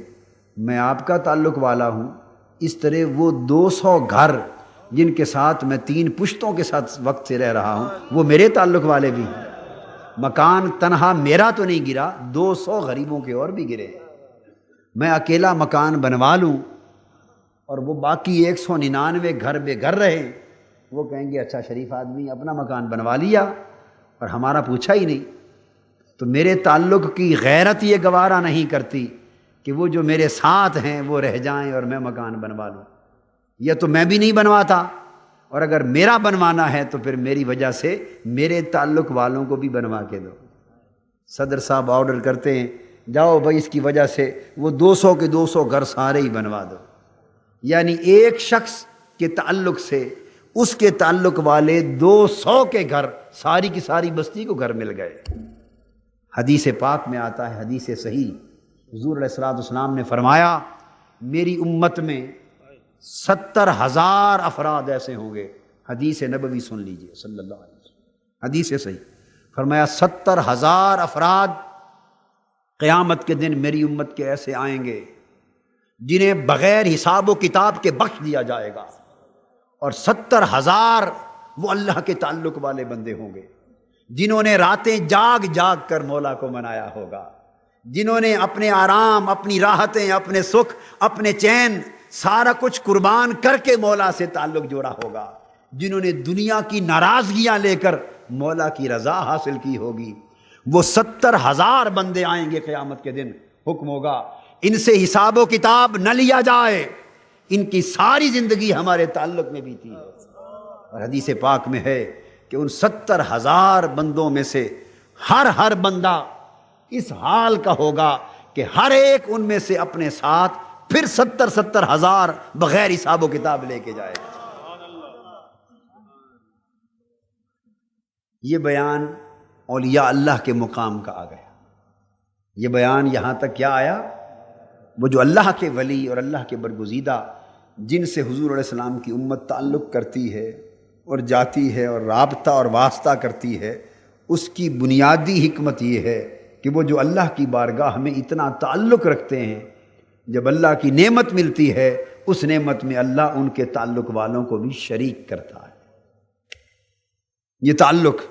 میں آپ کا تعلق والا ہوں، اس طرح وہ 200 گھر جن کے ساتھ میں 3 پشتوں کے ساتھ وقت سے رہ رہا ہوں، وہ میرے تعلق والے بھی ہیں۔ مکان تنہا میرا تو نہیں گرا، 200 غریبوں کے اور بھی گرے۔ میں اکیلا مکان بنوا لوں اور وہ باقی 199 گھر بے گھر رہے، وہ کہیں گے اچھا شریف آدمی اپنا مکان بنوا لیا اور ہمارا پوچھا ہی نہیں۔ تو میرے تعلق کی غیرت یہ گوارا نہیں کرتی کہ وہ جو میرے ساتھ ہیں وہ رہ جائیں اور میں مکان بنوا لوں، یا تو میں بھی نہیں بنواتا، اور اگر میرا بنوانا ہے تو پھر میری وجہ سے میرے تعلق والوں کو بھی بنوا کے دو۔ صدر صاحب آرڈر کرتے ہیں جاؤ بھائی اس کی وجہ سے وہ 200 کے 200 گھر سارے ہی بنوا دو، یعنی ایک شخص کے تعلق سے اس کے تعلق والے 200 کے گھر، ساری کی ساری بستی کو گھر مل گئے۔ حدیث پاک میں آتا ہے، حدیث صحیح، حضور علیہ الصلوۃ والسلام نے فرمایا میری امت میں 70,000 افراد ایسے ہوں گے۔ حدیث نبوی سن لیجئے صلی اللہ علیہ وسلم، حدیث صحیح، فرمایا 70,000 افراد قیامت کے دن میری امت کے ایسے آئیں گے جنہیں بغیر حساب و کتاب کے بخش دیا جائے گا، اور 70,000 وہ اللہ کے تعلق والے بندے ہوں گے جنہوں نے راتیں جاگ جاگ کر مولا کو منایا ہوگا، جنہوں نے اپنے آرام، اپنی راحتیں، اپنے سکھ، اپنے چین سارا کچھ قربان کر کے مولا سے تعلق جوڑا ہوگا، جنہوں نے دنیا کی ناراضگیاں لے کر مولا کی رضا حاصل کی ہوگی۔ وہ 70,000 بندے آئیں گے قیامت کے دن، حکم ہوگا ان سے حساب و کتاب نہ لیا جائے، ان کی ساری زندگی ہمارے تعلق میں بیتی ہے۔ اور حدیث پاک میں ہے کہ ان 70,000 بندوں میں سے ہر بندہ اس حال کا ہوگا کہ ہر ایک ان میں سے اپنے ساتھ پھر 70,000 بغیر حساب و کتاب لے کے جائے گا۔ یہ بیان اولیاء اللہ کے مقام کا آ گیا۔ یہ بیان یہاں تک کیا آیا؟ وہ جو اللہ کے ولی اور اللہ کے برگزیدہ جن سے حضور علیہ السلام کی امت تعلق کرتی ہے اور جاتی ہے اور رابطہ اور واسطہ کرتی ہے، اس کی بنیادی حکمت یہ ہے کہ وہ جو اللہ کی بارگاہ میں اتنا تعلق رکھتے ہیں، جب اللہ کی نعمت ملتی ہے اس نعمت میں اللہ ان کے تعلق والوں کو بھی شریک کرتا ہے۔ یہ تعلق،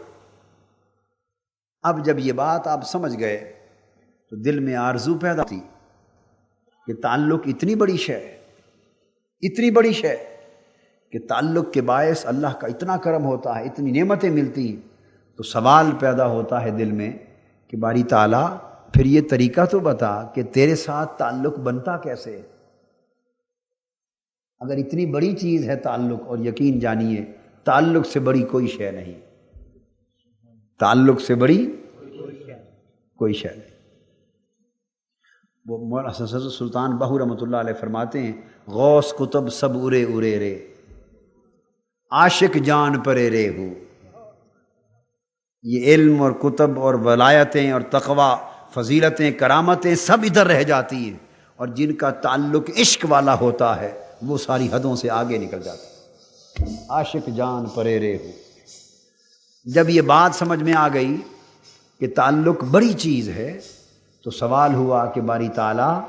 اب جب یہ بات آپ سمجھ گئے تو دل میں آرزو پیدا ہوتی کہ تعلق اتنی بڑی شے، اتنی بڑی شے کہ تعلق کے باعث اللہ کا اتنا کرم ہوتا ہے، اتنی نعمتیں ملتی ہیں، تو سوال پیدا ہوتا ہے دل میں کہ باری تعالیٰ پھر یہ طریقہ تو بتا کہ تیرے ساتھ تعلق بنتا کیسے؟ اگر اتنی بڑی چیز ہے تعلق، اور یقین جانیے تعلق سے بڑی کوئی شے نہیں، تعلق سے بڑی کوئی شے نہیں۔ وہ مولانا حضرت سلطان باہو رحمۃ اللہ علیہ فرماتے ہیں، غوث کتب سب ارے ارے رے، عاشق جان پرے رے ہو۔ یہ علم اور کتب اور ولایتیں اور تقوی، فضیلتیں، کرامتیں سب ادھر رہ جاتی ہیں، اور جن کا تعلق عشق والا ہوتا ہے وہ ساری حدوں سے آگے نکل جاتے ہیں۔ عاشق جان پرے رے ہو۔ جب یہ بات سمجھ میں آ گئی کہ تعلق بڑی چیز ہے تو سوال ہوا کہ باری تعالیٰ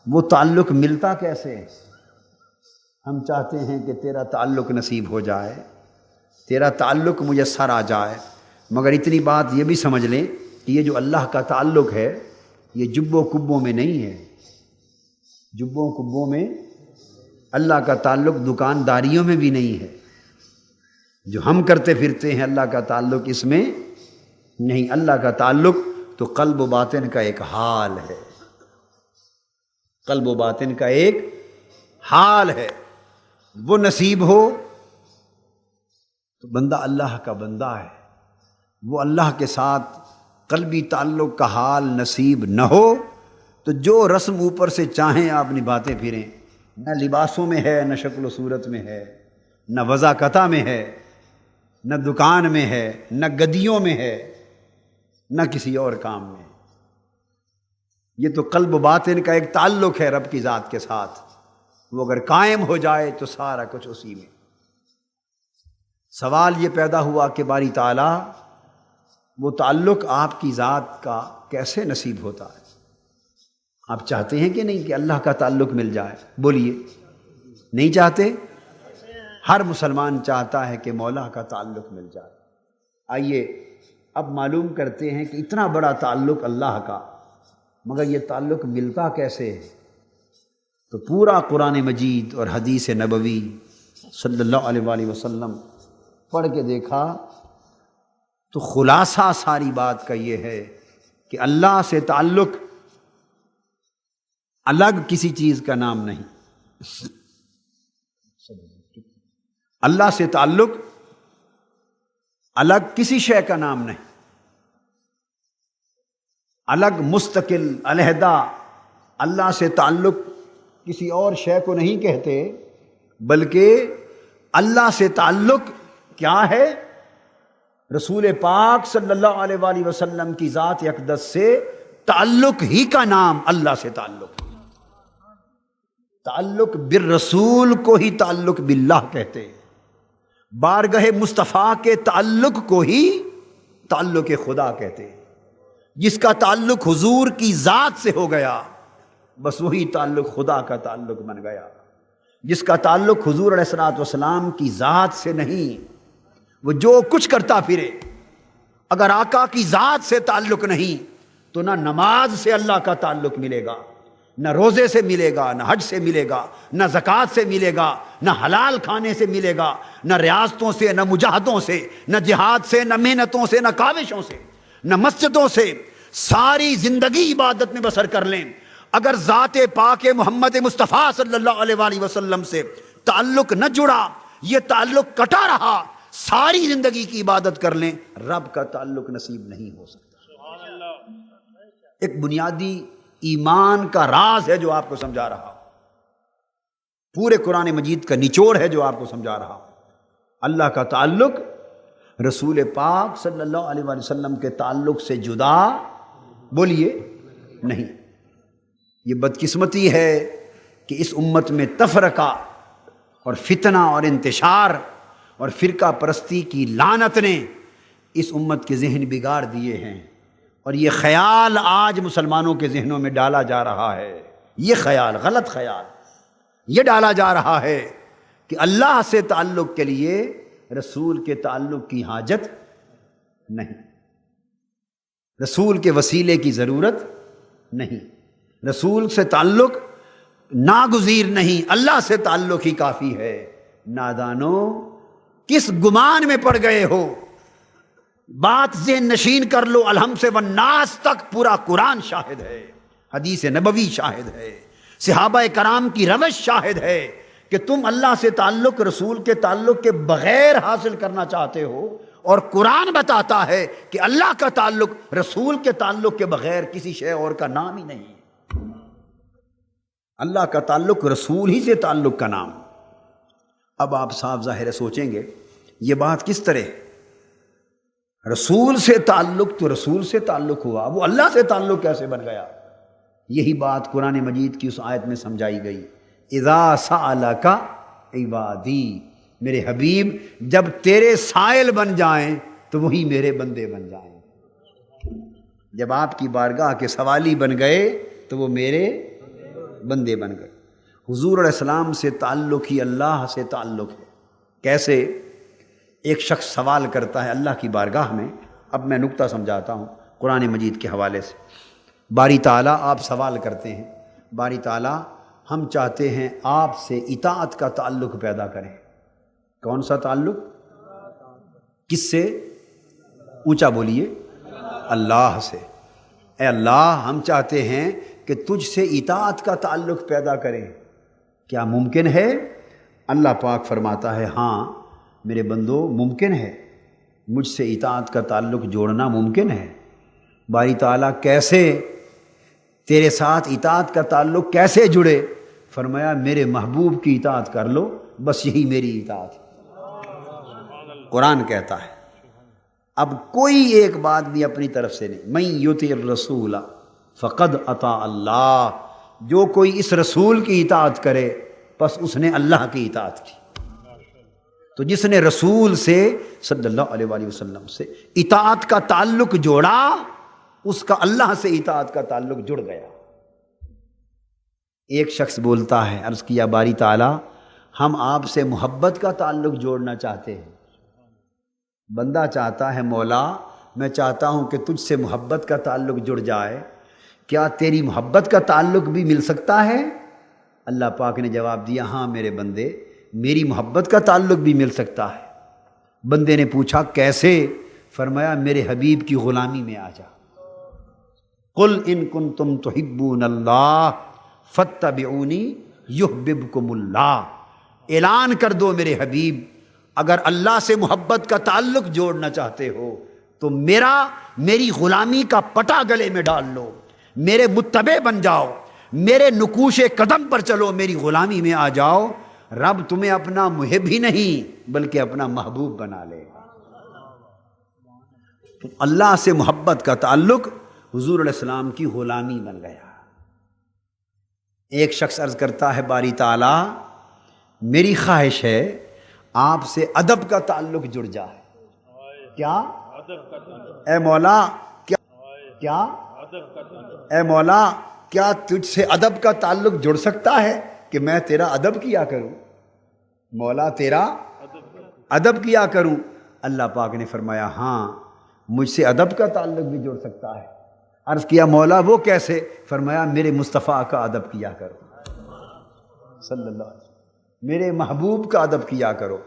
وہ تعلق ملتا کیسے؟ ہم چاہتے ہیں کہ تیرا تعلق نصیب ہو جائے، تیرا تعلق میسر آ جائے، مگر اتنی بات یہ بھی سمجھ لیں کہ یہ جو اللہ کا تعلق ہے یہ جبوں کبوں میں نہیں ہے۔ جبوں کبوں میں اللہ کا تعلق دکانداریوں میں بھی نہیں ہے، جو ہم کرتے پھرتے ہیں اللہ کا تعلق اس میں نہیں۔ اللہ کا تعلق تو قلب و باطن کا ایک حال ہے، قلب و باطن کا ایک حال ہے، وہ نصیب ہو تو بندہ اللہ کا بندہ ہے، وہ اللہ کے ساتھ قلبی تعلق کا حال نصیب نہ ہو تو جو رسم اوپر سے چاہیں آپ نبھاتے پھریں، نہ لباسوں میں ہے، نہ شکل و صورت میں ہے، نہ وضاقتہ میں ہے، نہ دکان میں ہے، نہ گدیوں میں ہے، نہ کسی اور کام میں۔ یہ تو قلب و باطن کا ایک تعلق ہے رب کی ذات کے ساتھ، وہ اگر قائم ہو جائے تو سارا کچھ اسی میں۔ سوال یہ پیدا ہوا کہ باری تعالیٰ وہ تعلق آپ کی ذات کا کیسے نصیب ہوتا ہے؟ آپ چاہتے ہیں کہ نہیں کہ اللہ کا تعلق مل جائے؟ بولیے، نہیں چاہتے؟ ہر مسلمان چاہتا ہے کہ مولا کا تعلق مل جائے۔ آئیے اب معلوم کرتے ہیں کہ اتنا بڑا تعلق اللہ کا، مگر یہ تعلق ملتا کیسے ہے؟ تو پورا قرآن مجید اور حدیث نبوی صلی اللہ علیہ وآلہ وسلم پڑھ کے دیکھا تو خلاصہ ساری بات کا یہ ہے کہ اللہ سے تعلق الگ کسی چیز کا نام نہیں، اللہ سے تعلق الگ کسی شے کا نام نہیں، الگ مستقل علیحدہ اللہ سے تعلق کسی اور شے کو نہیں کہتے، بلکہ اللہ سے تعلق کیا ہے؟ رسول پاک صلی اللہ علیہ وآلہ وسلم کی ذات اقدس سے تعلق ہی کا نام اللہ سے تعلق۔ تعلق بالرسول کو ہی تعلق باللہ کہتے ہیں، بارگاہ مصطفیٰ کے تعلق کو ہی تعلق خدا کہتے ہیں۔ جس کا تعلق حضور کی ذات سے ہو گیا بس وہی تعلق خدا کا تعلق بن گیا۔ جس کا تعلق حضور علیہ الصلوۃ والسلام کی ذات سے نہیں، وہ جو کچھ کرتا پھرے، اگر آقا کی ذات سے تعلق نہیں تو نہ نماز سے اللہ کا تعلق ملے گا، نہ روزے سے ملے گا، نہ حج سے ملے گا، نہ زکوٰۃ سے ملے گا، نہ حلال کھانے سے ملے گا، نہ ریاضتوں سے، نہ مجاہدوں سے، نہ جہاد سے، نہ محنتوں سے، نہ کاوشوں سے، نہ مسجدوں سے۔ ساری زندگی عبادت میں بسر کر لیں، اگر ذات پاک محمد مصطفیٰ صلی اللہ علیہ وآلہ وسلم سے تعلق نہ جڑا، یہ تعلق کٹا رہا، ساری زندگی کی عبادت کر لیں، رب کا تعلق نصیب نہیں ہو سکتا۔ ایک بنیادی ایمان کا راز ہے جو آپ کو سمجھا رہا ہوں، پورے قرآن مجید کا نچوڑ ہے جو آپ کو سمجھا رہا ہوں۔ اللہ کا تعلق رسول پاک صلی اللہ علیہ وآلہ وسلم کے تعلق سے جدا، بولیے، نہیں۔ یہ بدقسمتی ہے کہ اس امت میں تفرقہ اور فتنہ اور انتشار اور فرقہ پرستی کی لعنت نے اس امت کے ذہن بگاڑ دیے ہیں، اور یہ خیال آج مسلمانوں کے ذہنوں میں ڈالا جا رہا ہے، یہ خیال، غلط خیال یہ ڈالا جا رہا ہے کہ اللہ سے تعلق کے لیے رسول کے تعلق کی حاجت نہیں، رسول کے وسیلے کی ضرورت نہیں، رسول سے تعلق ناگزیر نہیں، اللہ سے تعلق ہی کافی ہے۔ نادانو، کس گمان میں پڑ گئے ہو؟ بات ذہن نشین کر لو، الحم سے والناس تک پورا قرآن شاہد ہے، حدیث نبوی شاہد ہے، صحابہ کرام کی روش شاہد ہے کہ تم اللہ سے تعلق رسول کے تعلق کے بغیر حاصل کرنا چاہتے ہو، اور قرآن بتاتا ہے کہ اللہ کا تعلق رسول کے تعلق کے بغیر کسی شے اور کا نام ہی نہیں، اللہ کا تعلق رسول ہی سے تعلق کا نام۔ اب آپ صاف ظاہر سوچیں گے یہ بات کس طرح؟ رسول سے تعلق تو رسول سے تعلق ہوا، وہ اللہ سے تعلق کیسے بن گیا؟ یہی بات قرآن مجید کی اس آیت میں سمجھائی گئی، اذا سألک عبادی، میرے حبیب جب تیرے سائل بن جائیں تو وہی میرے بندے بن جائیں، جب آپ کی بارگاہ کے سوالی بن گئے تو وہ میرے بندے بن گئے۔ حضور علیہ السلام سے تعلق ہی اللہ سے تعلق ہے۔ کیسے؟ ایک شخص سوال کرتا ہے اللہ کی بارگاہ میں، اب میں نکتہ سمجھاتا ہوں قرآن مجید کے حوالے سے۔ باری تعالیٰ آپ سوال کرتے ہیں، باری تعالیٰ ہم چاہتے ہیں آپ سے اطاعت کا تعلق پیدا کریں۔ کون سا تعلق؟ کس سے؟ اونچا بولیے، اللہ سے۔ اے اللہ، ہم چاہتے ہیں کہ تجھ سے اطاعت کا تعلق پیدا کریں، کیا ممکن ہے؟ اللہ پاک فرماتا ہے ہاں میرے بندو ممکن ہے، مجھ سے اطاعت کا تعلق جوڑنا ممکن ہے۔ باری تعالیٰ کیسے؟ تیرے ساتھ اطاعت کا تعلق کیسے جڑے؟ فرمایا میرے محبوب کی اطاعت کر لو، بس یہی میری اطاعت ہے۔ قرآن کہتا ہے، اب کوئی ایک بات بھی اپنی طرف سے نہیں، من یطع الرسول فقد اطاع اللہ، جو کوئی اس رسول کی اطاعت کرے بس اس نے اللہ کی اطاعت کی۔ تو جس نے رسول سے صلی اللہ علیہ وآلہ وسلم سے اطاعت کا تعلق جوڑا، اس کا اللہ سے اطاعت کا تعلق جڑ گیا۔ ایک شخص بولتا ہے، عرض کیا باری تعالیٰ ہم آپ سے محبت کا تعلق جوڑنا چاہتے ہیں۔ بندہ چاہتا ہے مولا میں چاہتا ہوں کہ تجھ سے محبت کا تعلق جڑ جائے، کیا تیری محبت کا تعلق بھی مل سکتا ہے؟ اللہ پاک نے جواب دیا ہاں میرے بندے، میری محبت کا تعلق بھی مل سکتا ہے۔ بندے نے پوچھا کیسے؟ فرمایا میرے حبیب کی غلامی میں آ جا۔ قل ان کنتم تحبون اللہ فاتبعونی یحببکم اللہ، اعلان کر دو میرے حبیب اگر اللہ سے محبت کا تعلق جوڑنا چاہتے ہو تو میری غلامی کا پٹا گلے میں ڈال لو، میرے متبع بن جاؤ، میرے نقوش قدم پر چلو، میری غلامی میں آ جاؤ، رب تمہیں اپنا محب ہی نہیں بلکہ اپنا محبوب بنا لے۔ تو اللہ سے محبت کا تعلق حضور علیہ السلام کی غلامی بن گیا۔ ایک شخص عرض کرتا ہے باری تعالیٰ میری خواہش ہے آپ سے ادب کا تعلق جڑ جائے۔ کیا؟ اے مولا کیا اے مولا کیا تجھ سے ادب کا تعلق جڑ سکتا ہے کہ میں تیرا ادب کیا کروں؟ مولا تیرا ادب کیا کروں؟ اللہ پاک نے فرمایا ہاں مجھ سے ادب کا تعلق بھی جڑ سکتا ہے۔ عرض کیا مولا وہ کیسے؟ فرمایا میرے مصطفیٰ کا ادب کیا کرو، صلی اللہ علیہ وسلم، میرے محبوب کا ادب کیا کرو۔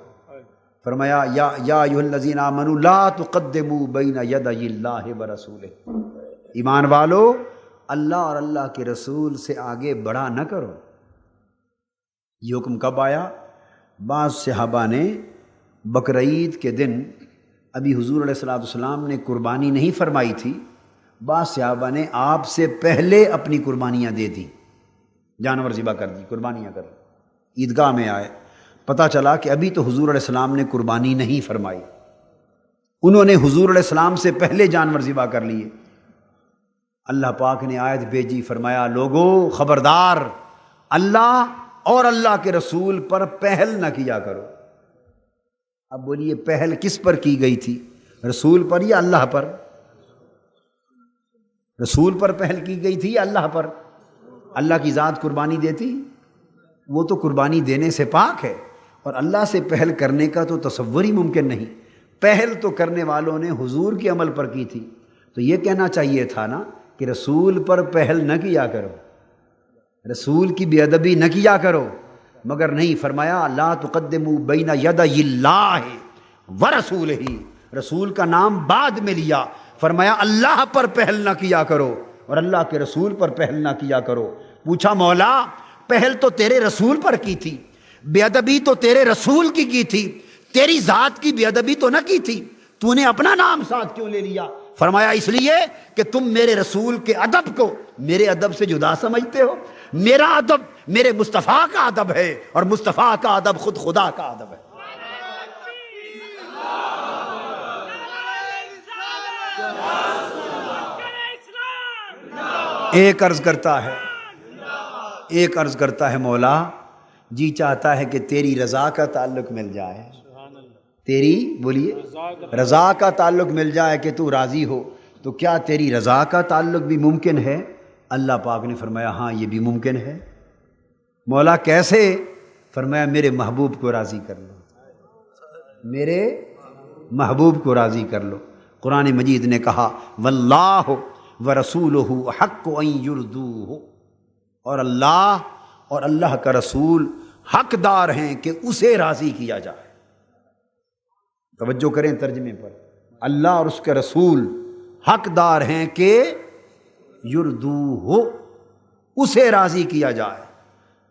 فرمایا یا ایھا الذین آمنوا لا تقدموا بین یدی اللہ ورسولہ، ایمان والو اللہ اور اللہ کے رسول سے آگے بڑھا نہ کرو۔ یہ حکم کب آیا؟ بعض صحابہ نے بقرعید کے دن، ابھی حضور علیہ السلام نے قربانی نہیں فرمائی تھی، بعض صحابہ نے آپ سے پہلے اپنی قربانیاں دے دی، جانور ذبح کر دی، قربانیاں کر دی۔ عیدگاہ میں آئے، پتہ چلا کہ ابھی تو حضور علیہ السلام نے قربانی نہیں فرمائی، انہوں نے حضور علیہ السلام سے پہلے جانور ذبح کر لیے۔ اللہ پاک نے آیت بھیجی، فرمایا لوگو خبردار، اللہ اور اللہ کے رسول پر پہل نہ کیا کرو۔ اب بولیے پہل کس پر کی گئی تھی، رسول پر یا اللہ پر؟ رسول پر پہل کی گئی تھی یا اللہ پر؟ اللہ کی ذات قربانی دیتی؟ وہ تو قربانی دینے سے پاک ہے، اور اللہ سے پہل کرنے کا تو تصور ہی ممکن نہیں۔ پہل تو کرنے والوں نے حضور کے عمل پر کی تھی، تو یہ کہنا چاہیے تھا نا کہ رسول پر پہل نہ کیا کرو، رسول کی بے ادبی نہ کیا کرو، مگر نہیں، فرمایا لا تقدموا بین یدی اللہ ورسولہ، رسول کا نام بعد میں لیا، فرمایا اللہ پر پہل نہ کیا کرو اور اللہ کے رسول پر پہل نہ کیا کرو۔ پوچھا مولا پہل تو تیرے رسول پر کی تھی، بے ادبی تو تیرے رسول کی تھی، تیری ذات کی بے ادبی تو نہ کی تھی، تو نے اپنا نام ساتھ کیوں لے لیا؟ فرمایا اس لیے کہ تم میرے رسول کے ادب کو میرے ادب سے جدا سمجھتے ہو۔ میرا ادب میرے مصطفیٰ کا ادب ہے، اور مصطفیٰ کا ادب خود خدا کا ادب ہے۔ ایک عرض کرتا ہے مولا جی چاہتا ہے کہ تیری رضا کا تعلق مل جائے، تیری بولیے رضا کا تعلق مل جائے کہ تو راضی ہو، تو کیا تیری رضا کا تعلق بھی ممکن ہے؟ اللہ پاک نے فرمایا ہاں یہ بھی ممکن ہے۔ مولا کیسے؟ فرمایا میرے محبوب کو راضی کر لو، میرے محبوب کو راضی کر لو۔ قرآن مجید نے کہا واللہ ورسولہ حق ان یرضوہ، اور اللہ کا رسول حقدار ہیں کہ اسے راضی کیا جائے۔ توجہ کریں ترجمے پر، اللہ اور اس کے رسول حقدار ہیں کہ یرضوہ، اسے راضی کیا جائے۔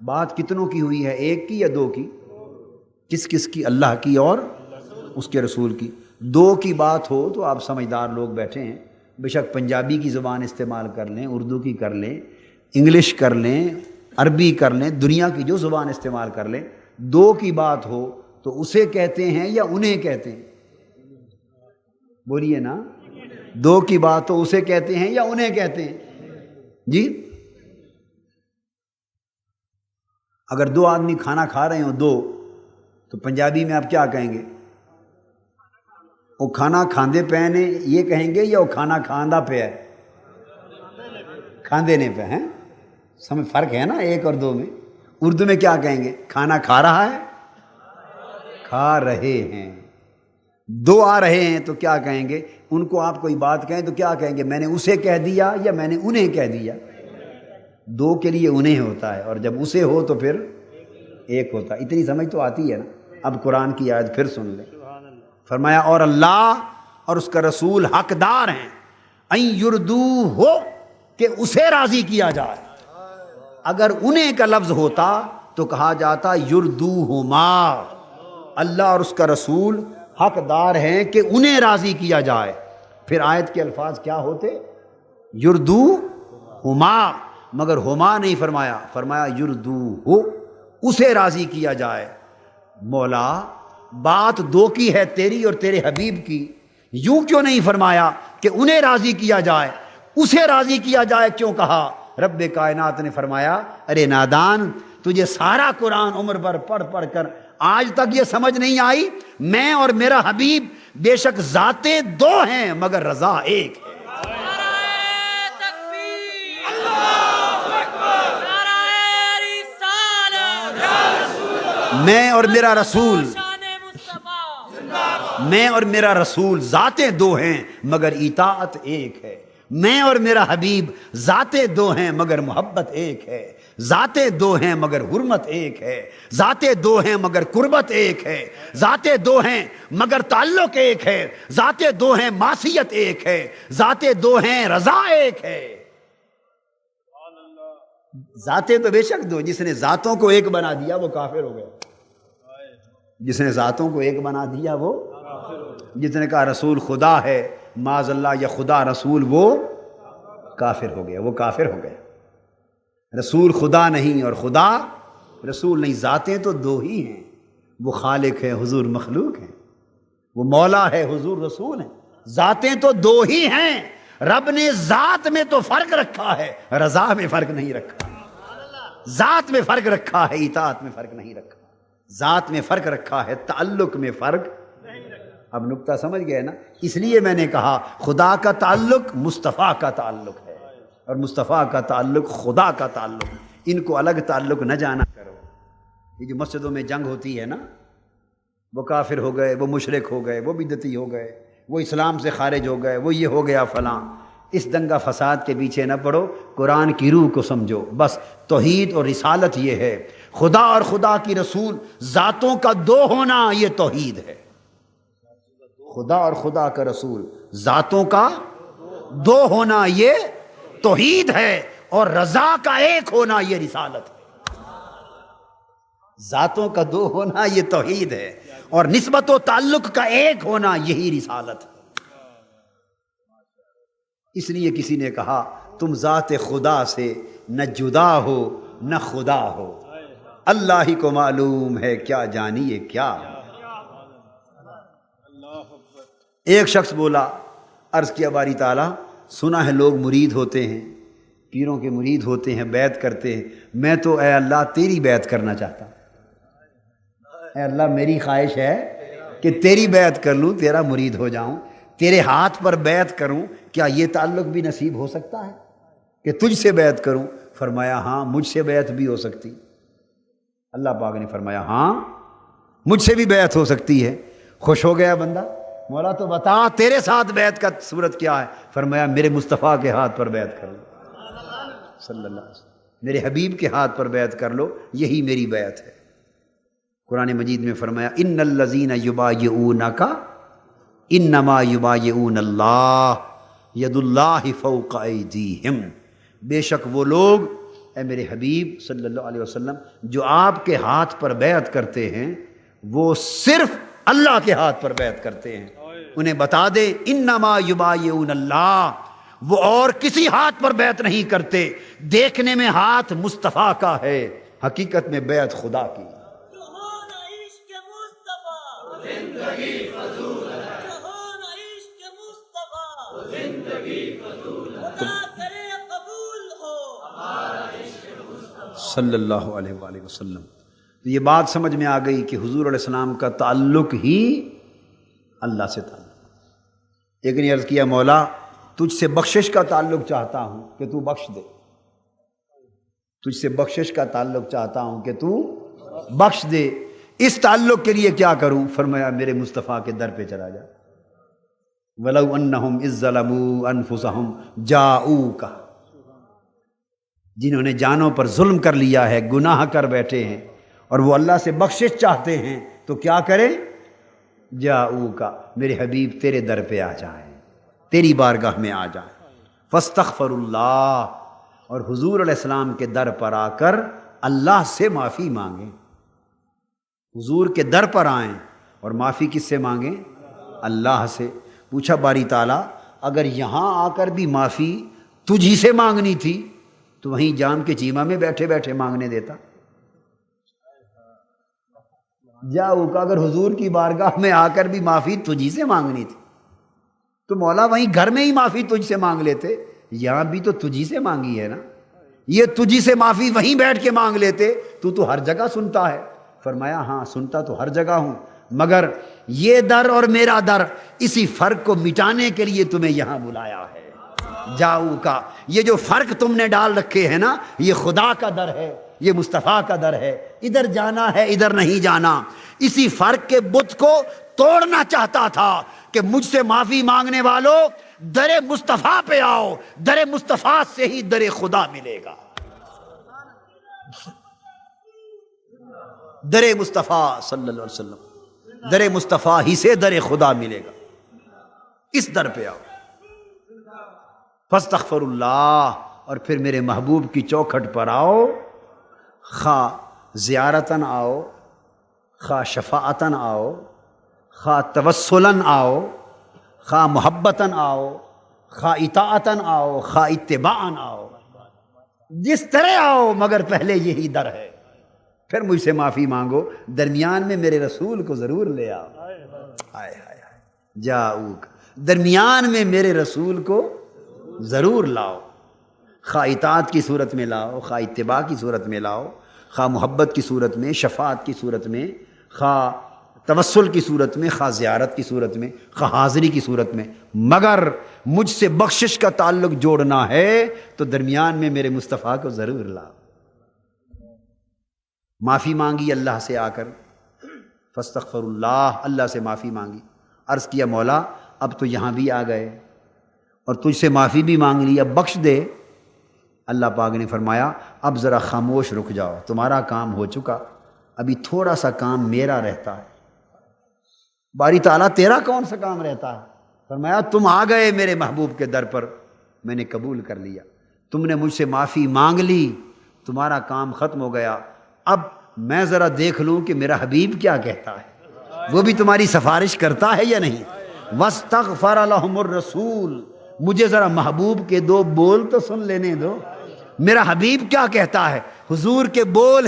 بات کتنوں کی ہوئی ہے، ایک کی یا دو کی؟ کس کی؟ اللہ کی اور اس کے رسول کی۔ دو کی بات ہو تو آپ سمجھدار لوگ بیٹھے ہیں، بے شک پنجابی کی زبان استعمال کر لیں، اردو کی کر لیں، انگلش کر لیں، عربی کر لیں، دنیا کی جو زبان استعمال کر لیں۔ دو کی بات ہو تو اسے کہتے ہیں یا انہیں کہتے ہیں؟ بولیے نا، دو کی بات ہو اسے کہتے ہیں یا انہیں کہتے ہیں؟ جی اگر دو آدمی کھانا کھا رہے ہوں دو، تو پنجابی میں آپ کیا کہیں گے؟ وہ کھانا کھاندے پے نے یہ کہیں گے یا وہ کھانا کھاندا پہ ہے؟ کھاندے نے پہ ہیں، سمجھ فرق ہے نا ایک اور دو میں۔ اردو میں کیا کہیں گے؟ کھانا کھا رہا ہے، کھا رہے ہیں۔ دو آ رہے ہیں تو کیا کہیں گے؟ ان کو آپ کوئی بات کہیں تو کیا کہیں گے؟ میں نے اسے کہہ دیا یا میں نے انہیں کہہ دیا؟ دو کے لیے انہیں ہوتا ہے، اور جب اسے ہو تو پھر ایک ہوتا ہے۔ اتنی سمجھ تو آتی ہے نا؟ اب قرآن کی آیت پھر سن لیں۔ فرمایا اور اللہ اور اس کا رسول حقدار ہیں ان یرضوہ، کہ اسے راضی کیا جائے۔ اگر انہیں کا لفظ ہوتا تو کہا جاتا یرضوہما، اللہ اور اس کا رسول حقدار ہیں کہ انہیں راضی کیا جائے۔ پھر آیت کے الفاظ کیا ہوتے؟ یرضوہما، مگر ہما نہیں فرمایا، فرمایا یرضوہ، اسے راضی کیا جائے۔ مولا بات دو کی ہے، تیری اور تیرے حبیب کی، یوں کیوں نہیں فرمایا کہ انہیں راضی کیا جائے؟ اسے راضی کیا جائے کیوں کہا؟ رب کائنات نے فرمایا ارے نادان، تجھے سارا قرآن عمر بھر پڑھ کر آج تک یہ سمجھ نہیں آئی میں اور میرا حبیب بے شک ذاتیں دو ہیں مگر رضا ایک ہے۔ میں اور میرا رسول ذاتیں دو ہیں مگر اطاعت ایک ہے۔ میں اور میرا حبیب ذاتیں دو ہیں مگر محبت ایک ہے، ذاتیں دو ہیں مگر حرمت ایک ہے، ذاتیں دو ہیں مگر قربت ایک ہے، ذاتیں دو ہیں مگر تعلق ایک ہے، ذاتیں دو ہیں معصیت ایک ہے، ذاتیں دو ہیں رضا ایک ہے۔ ذاتیں تو بے شک دو، جس نے ذاتوں کو ایک بنا دیا وہ کافر ہو گیا، جس نے ذاتوں کو ایک بنا دیا وہ، جس نے کہا رسول خدا ہے معاذ اللہ یا خدا رسول، وہ کافر ہو گیا، وہ کافر ہو گیا۔ رسول خدا نہیں اور خدا رسول نہیں، ذاتیں تو دو ہی ہیں، وہ خالق ہے حضور مخلوق ہے، وہ مولا ہے حضور رسول ہے، ذاتیں تو دو ہی ہیں۔ رب نے ذات میں تو فرق رکھا ہے، رضا میں فرق نہیں رکھا۔ ذات میں فرق رکھا ہے، اطاعت میں فرق نہیں رکھا، ذات میں فرق رکھا ہے، تعلق میں فرق۔ اب نکتہ سمجھ گئے نا؟ اس لیے میں نے کہا خدا کا تعلق مصطفیٰ کا تعلق ہے اور مصطفیٰ کا تعلق خدا کا تعلق، ان کو الگ تعلق نہ جانا کرو۔ یہ جو مسجدوں میں جنگ ہوتی ہے نا، وہ کافر ہو گئے، وہ مشرک ہو گئے، وہ بدعتی ہو گئے، وہ اسلام سے خارج ہو گئے، وہ یہ ہو گیا فلاں، اس دنگا فساد کے پیچھے نہ پڑو، قرآن کی روح کو سمجھو۔ بس توحید اور رسالت یہ ہے، خدا اور خدا کی رسول ذاتوں کا دو ہونا یہ توحید ہے۔ خدا اور خدا کا رسول ذاتوں کا دو ہونا یہ توحید ہے، اور رضا کا ایک ہونا یہ رسالت ہے۔ ذاتوں کا دو ہونا یہ توحید ہے، اور نسبت و تعلق کا ایک ہونا یہی رسالت ہے۔ اس لیے کسی نے کہا تم ذات خدا سے نہ جدا ہو نہ خدا ہو، اللہ ہی کو معلوم ہے کیا جانیے کیا۔ ایک شخص بولا، عرض کیا باری تعالیٰ سنا ہے لوگ مرید ہوتے ہیں، پیروں کے مرید ہوتے ہیں، بیعت کرتے ہیں، میں تو اے اللہ تیری بیعت کرنا چاہتا ہوں۔ اے اللہ میری خواہش ہے کہ تیری بیعت کر لوں، تیرا مرید ہو جاؤں، تیرے ہاتھ پر بیعت کروں، کیا یہ تعلق بھی نصیب ہو سکتا ہے کہ تجھ سے بیعت کروں؟ فرمایا ہاں مجھ سے بیعت بھی ہو سکتی۔ اللہ پاک نے فرمایا ہاں مجھ سے بھی بیعت ہو سکتی ہے۔ خوش ہو گیا بندہ، مولا تو بتا تیرے ساتھ بیعت کا صورت کیا ہے؟ فرمایا میرے مصطفیٰ کے ہاتھ پر بیعت کر لو، صلی اللہ علیہ وسلم، میرے حبیب کے ہاتھ پر بیعت کر لو، یہی میری بیعت ہے۔ قرآن مجید میں فرمایا ان الذین یبایعونک انما یبایعون اللہ ید اللہ فوق ایدیہم، بے شک وہ لوگ اے میرے حبیب صلی اللہ علیہ وسلم جو آپ کے ہاتھ پر بیعت کرتے ہیں وہ صرف اللہ کے ہاتھ پر بیعت کرتے ہیں۔ انہیں بتا دے انما یبایعون اللہ، وہ اور کسی ہاتھ پر بیعت نہیں کرتے۔ دیکھنے میں ہاتھ مصطفیٰ کا ہے، حقیقت میں بیعت خدا کی۔ صلی اللہ علیہ وآلہ وسلم۔ تو یہ بات سمجھ میں آ گئی کہ حضور علیہ السلام کا تعلق ہی اللہ سے تعلق۔ ایک نے عرض کیا مولا تجھ سے بخشش کا تعلق چاہتا ہوں کہ تو بخش دے، تجھ سے بخشش کا تعلق چاہتا ہوں کہ تو بخش دے، اس تعلق کے لیے کیا کروں؟ فرمایا میرے مصطفیٰ کے در پہ چلا جا۔ وَلَوْ أَنَّهُمْ إِذ ظَّلَمُوا أَنفُسَهُمْ جَاءُوكَ، جنہوں نے جانوں پر ظلم کر لیا ہے، گناہ کر بیٹھے ہیں اور وہ اللہ سے بخشش چاہتے ہیں، تو کیا کریں؟ جاؤکا، میرے حبیب تیرے در پہ آ جائیں، تیری بارگاہ میں آ جائیں، فاستغفر اللہ، اور حضور علیہ السلام کے در پر آ کر اللہ سے معافی مانگیں۔ حضور کے در پر آئیں اور معافی کس سے مانگیں؟ اللہ سے۔ پوچھا باری تعالیٰ اگر یہاں آ کر بھی معافی تجھی سے مانگنی تھی تو وہیں جام کے چیمہ میں بیٹھے بیٹھے مانگنے دیتا؟ جاؤ کا اگر حضور کی بارگاہ میں آ کر بھی معافی تجھی سے مانگنی تھی تو مولا وہیں گھر میں ہی معافی تجھ سے مانگ لیتے، یہاں بھی تو تجھی سے مانگی ہے نا، یہ تجھی سے معافی وہیں بیٹھ کے مانگ لیتے، تو ہر جگہ سنتا ہے۔ فرمایا ہاں سنتا تو ہر جگہ ہوں، مگر یہ در اور میرا در اسی فرق کو مٹانے کے لیے تمہیں یہاں بلایا ہے۔ جاؤ کا یہ جو فرق تم نے ڈال رکھے ہیں نا، یہ خدا کا در ہے، یہ مصطفیٰ کا در ہے، ادھر جانا ہے ادھر نہیں جانا۔ اسی فرق کے بت کو توڑنا چاہتا تھا کہ مجھ سے معافی مانگنے والوں در مصطفیٰ پہ آؤ، در مصطفیٰ سے ہی در خدا ملے گا، در مصطفیٰ صلی اللہ علیہ وسلم، در مصطفیٰ ہی سے در خدا ملے گا، اس در پہ آؤ۔ فاستغفر اللہ، اور پھر میرے محبوب کی چوکھٹ پر آؤ، خواہ زیارتاً آؤ، خواہ شفاعتاً آؤ، خواہ توسلاً آؤ، خواہ محبتاً آؤ، خواہ اطاعتاً آؤ، خواہ اتباعاً آؤ، جس طرح آؤ، مگر پہلے یہی در ہے۔ پھر مجھ سے معافی مانگو، درمیان میں میرے رسول کو ضرور لے آؤ۔ ہائے ہائے جاؤک، درمیان میں میرے رسول کو ضرور لاؤ۔ خواہ اطاعت کی صورت میں لاؤ، خواہ اتباع کی صورت میں لاؤ، خواہ محبت کی صورت میں، شفاعت کی صورت میں، خواہ توسل کی صورت میں، خواہ زیارت کی صورت میں، خواہ حاضری کی صورت میں، مگر مجھ سے بخشش کا تعلق جوڑنا ہے تو درمیان میں میرے مصطفیٰ کو ضرور لاؤ۔ معافی مانگی اللہ سے آ کر، فاستغفر اللہ، اللہ سے معافی مانگی، عرض کیا مولا اب تو یہاں بھی آ گئے اور تجھ سے معافی بھی مانگ لی، اب بخش دے۔ اللہ پاک نے فرمایا اب ذرا خاموش رک جاؤ، تمہارا کام ہو چکا، ابھی تھوڑا سا کام میرا رہتا ہے۔ باری تعالیٰ تیرا کون سا کام رہتا ہے؟ فرمایا تم آ گئے میرے محبوب کے در پر، میں نے قبول کر لیا، تم نے مجھ سے معافی مانگ لی، تمہارا کام ختم ہو گیا، اب میں ذرا دیکھ لوں کہ میرا حبیب کیا کہتا ہے، وہ بھی تمہاری سفارش کرتا ہے یا نہیں۔ وَاسْتَغْفَرَ لَهُمُ الرَّسُولُ، مجھے ذرا محبوب کے دو بول تو سن لینے دو، میرا حبیب کیا کہتا ہے۔ حضور کے بول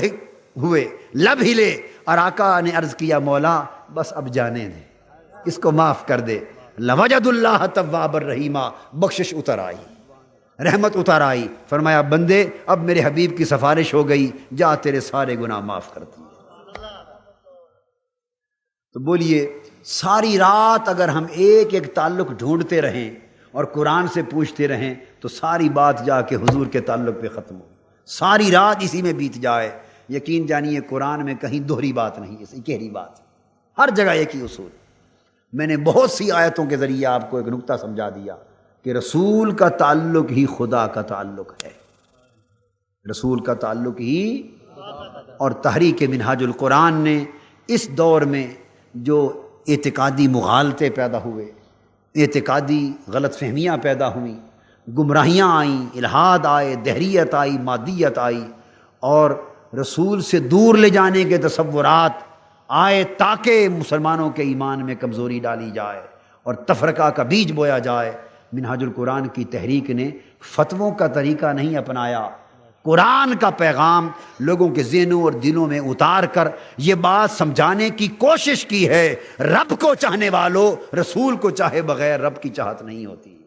ہوئے، لب ہلے، اور آقا نے عرض کیا مولا بس اب جانے دے، اس کو معاف کر دے۔ لَوَجَدُ اللَّهَ تَوَّابًا رَحِیمًا، بخشش اتر آئی، رحمت اتر آئی۔ فرمایا بندے اب میرے حبیب کی سفارش ہو گئی، جا تیرے سارے گناہ معاف کرتی ہے۔ تو بولیے ساری رات اگر ہم ایک ایک تعلق ڈھونڈتے رہیں اور قرآن سے پوچھتے رہیں تو ساری بات جا کے حضور کے تعلق پہ ختم ہو، ساری رات اسی میں بیت جائے۔ یقین جانیے قرآن میں کہیں دوہری بات نہیں ہے، ایک ہی بات ہے، ہر جگہ ایک ہی اصول۔ میں نے بہت سی آیتوں کے ذریعے آپ کو ایک نکتہ سمجھا دیا کہ رسول کا تعلق ہی خدا کا تعلق ہے، رسول کا تعلق ہی۔ اور تحریک منہاج القرآن نے اس دور میں جو اعتقادی مغالطے پیدا ہوئے، اعتقادی غلط فہمیاں پیدا ہوئیں، گمراہیاں آئیں، الحاد آئے، دہریت آئی، مادیت آئی، اور رسول سے دور لے جانے کے تصورات آئے تاکہ مسلمانوں کے ایمان میں کمزوری ڈالی جائے اور تفرقہ کا بیج بویا جائے۔ منہاج القرآن کی تحریک نے فتووں کا طریقہ نہیں اپنایا، قرآن کا پیغام لوگوں کے ذہنوں اور دلوں میں اتار کر یہ بات سمجھانے کی کوشش کی ہے، رب کو چاہنے والوں رسول کو چاہے بغیر رب کی چاہت نہیں ہوتی،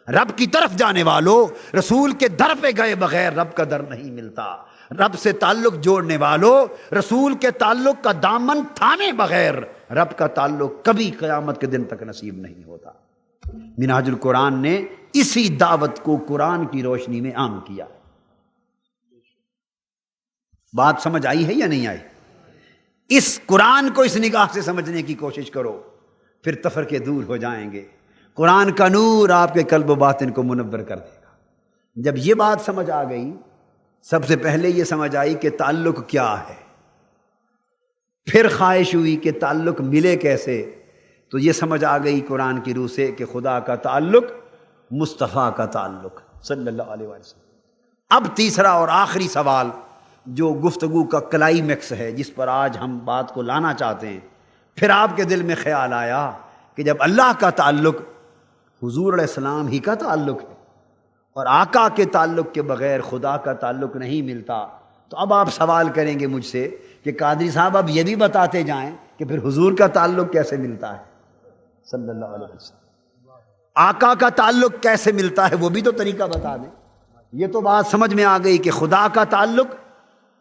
رب کی طرف جانے والوں رسول کے در پہ گئے بغیر رب کا در نہیں ملتا، رب سے تعلق جوڑنے والوں رسول کے تعلق کا دامن تھامے بغیر رب کا تعلق کبھی قیامت کے دن تک نصیب نہیں ہوتا۔ منہاج القرآن نے اسی دعوت کو قرآن کی روشنی میں عام کیا۔ بات سمجھ آئی ہے یا نہیں آئی؟ اس قرآن کو اس نگاہ سے سمجھنے کی کوشش کرو، پھر تفرقے دور ہو جائیں گے۔ قرآن کا نور آپ کے قلب و باطن کو منور کر دے گا۔ جب یہ بات سمجھ آ گئی، سب سے پہلے یہ سمجھ آئی کہ تعلق کیا ہے، پھر خواہش ہوئی کہ تعلق ملے کیسے، تو یہ سمجھ آ گئی قرآن کی روح سے کہ خدا کا تعلق مصطفیٰ کا تعلق صلی اللہ علیہ وسلم۔ اب تیسرا اور آخری سوال جو گفتگو کا کلائمیکس ہے، جس پر آج ہم بات کو لانا چاہتے ہیں، پھر آپ کے دل میں خیال آیا کہ جب اللہ کا تعلق حضور علیہ السلام ہی کا تعلق ہے اور آقا کے تعلق کے بغیر خدا کا تعلق نہیں ملتا، تو اب آپ سوال کریں گے مجھ سے کہ قادری صاحب اب یہ بھی بتاتے جائیں کہ پھر حضور کا تعلق کیسے ملتا ہے صلی اللہ علیہ وسلم، آقا کا تعلق کیسے ملتا ہے وہ بھی تو طریقہ بتا دیں۔ یہ تو بات سمجھ میں آ گئی کہ خدا کا تعلق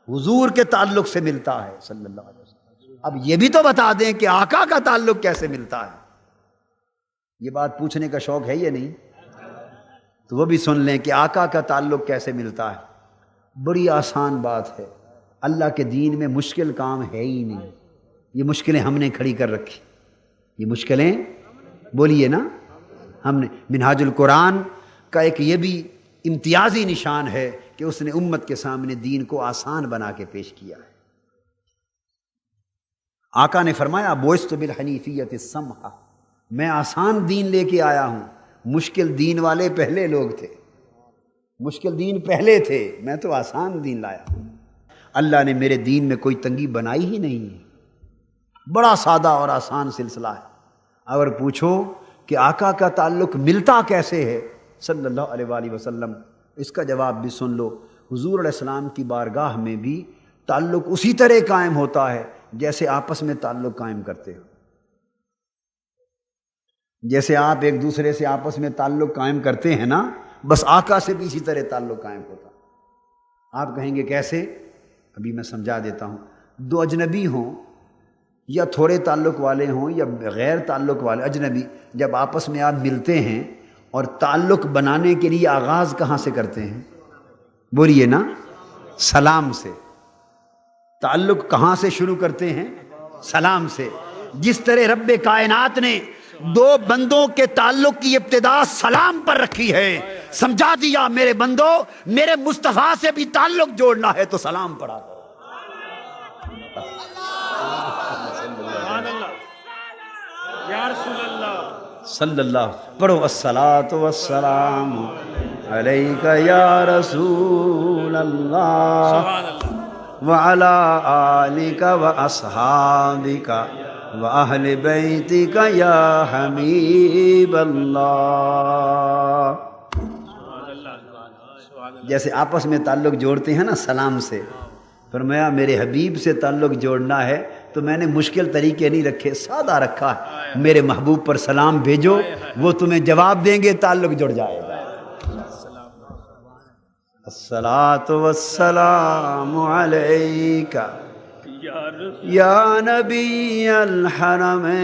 حضور کے تعلق سے ملتا ہے صلی اللہ علیہ وسلم، اب یہ بھی تو بتا دیں کہ آقا کا تعلق کیسے ملتا ہے۔ یہ بات پوچھنے کا شوق ہے یا نہیں؟ تو وہ بھی سن لیں کہ آقا کا تعلق کیسے ملتا ہے۔ بڑی آسان بات ہے، اللہ کے دین میں مشکل کام ہے ہی نہیں، یہ مشکلیں ہم نے کھڑی کر رکھی، یہ مشکلیں بولیے نا ہم نے۔ منہاج القرآن کا ایک یہ بھی امتیازی نشان ہے کہ اس نے امت کے سامنے دین کو آسان بنا کے پیش کیا ہے۔ آقا نے فرمایا بعثت بالحنیفیۃ السمحہ، میں آسان دین لے کے آیا ہوں، مشکل دین والے پہلے لوگ تھے، مشکل دین پہلے تھے، میں تو آسان دین لایا ہوں۔ اللہ نے میرے دین میں کوئی تنگی بنائی ہی نہیں ہے، بڑا سادہ اور آسان سلسلہ ہے۔ اگر پوچھو کہ آقا کا تعلق ملتا کیسے ہے صلی اللہ علیہ وآلہ وسلم، اس کا جواب بھی سن لو۔ حضور علیہ السلام کی بارگاہ میں بھی تعلق اسی طرح قائم ہوتا ہے جیسے آپس میں تعلق قائم کرتے ہو، جیسے آپ ایک دوسرے سے آپس میں تعلق قائم کرتے ہیں نا، بس آقا سے بھی اسی طرح تعلق قائم ہوتا۔ آپ کہیں گے کیسے؟ ابھی میں سمجھا دیتا ہوں۔ دو اجنبی ہوں یا تھوڑے تعلق والے ہوں یا غیر تعلق والے اجنبی، جب آپس میں آپ ملتے ہیں اور تعلق بنانے کے لیے آغاز کہاں سے کرتے ہیں؟ بولیے نا، سلام سے۔ تعلق کہاں سے شروع کرتے ہیں؟ سلام سے۔ جس طرح رب کائنات نے دو بندوں کے تعلق کی ابتدا سلام پر رکھی ہے، سمجھا دیا میرے بندو میرے مصطفیٰ سے بھی تعلق جوڑنا ہے تو سلام پڑھا کرو۔ یا رسول اللہ صلی اللہ پڑھو، الصلاۃ والسلام علیک یا رسول اللہ سبحان اللہ وعلی آلک واصحابک واہل بیتک یا حبیب اللہ۔ جیسے آپس میں تعلق جوڑتے ہیں نا سلام سے، فرمایا میرے حبیب سے تعلق جوڑنا ہے تو میں نے مشکل طریقے نہیں رکھے، سادہ رکھا ہے۔ میرے محبوب پر سلام بھیجو، وہ تمہیں جواب دیں گے، تعلق جڑ جائے گا۔ الصلاۃ والسلام علیک یا نبی الحرمین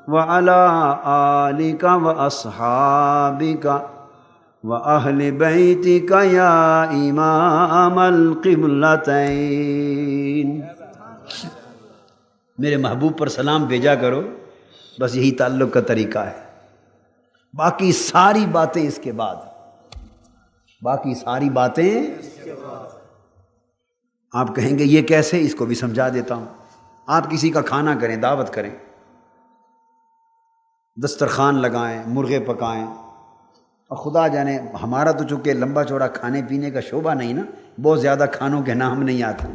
وعلی آلک واصحابک وَأَهْلِ بَيْتِكَ يَا إِمَامَ الْقِبْلَتَيْن۔ میرے محبوب پر سلام بھیجا کرو، بس یہی تعلق کا طریقہ ہے۔ باقی ساری باتیں اس کے بعد، باقی ساری باتیں آپ کہیں گے یہ کیسے؟ اس کو بھی سمجھا دیتا ہوں۔ آپ کسی کا کھانا کریں، دعوت کریں، دسترخوان لگائیں، مرغے پکائیں، اور خدا جانے ہمارا تو چونکہ لمبا چوڑا کھانے پینے کا شعبہ نہیں نا، بہت زیادہ کھانوں کے نام نہیں آتے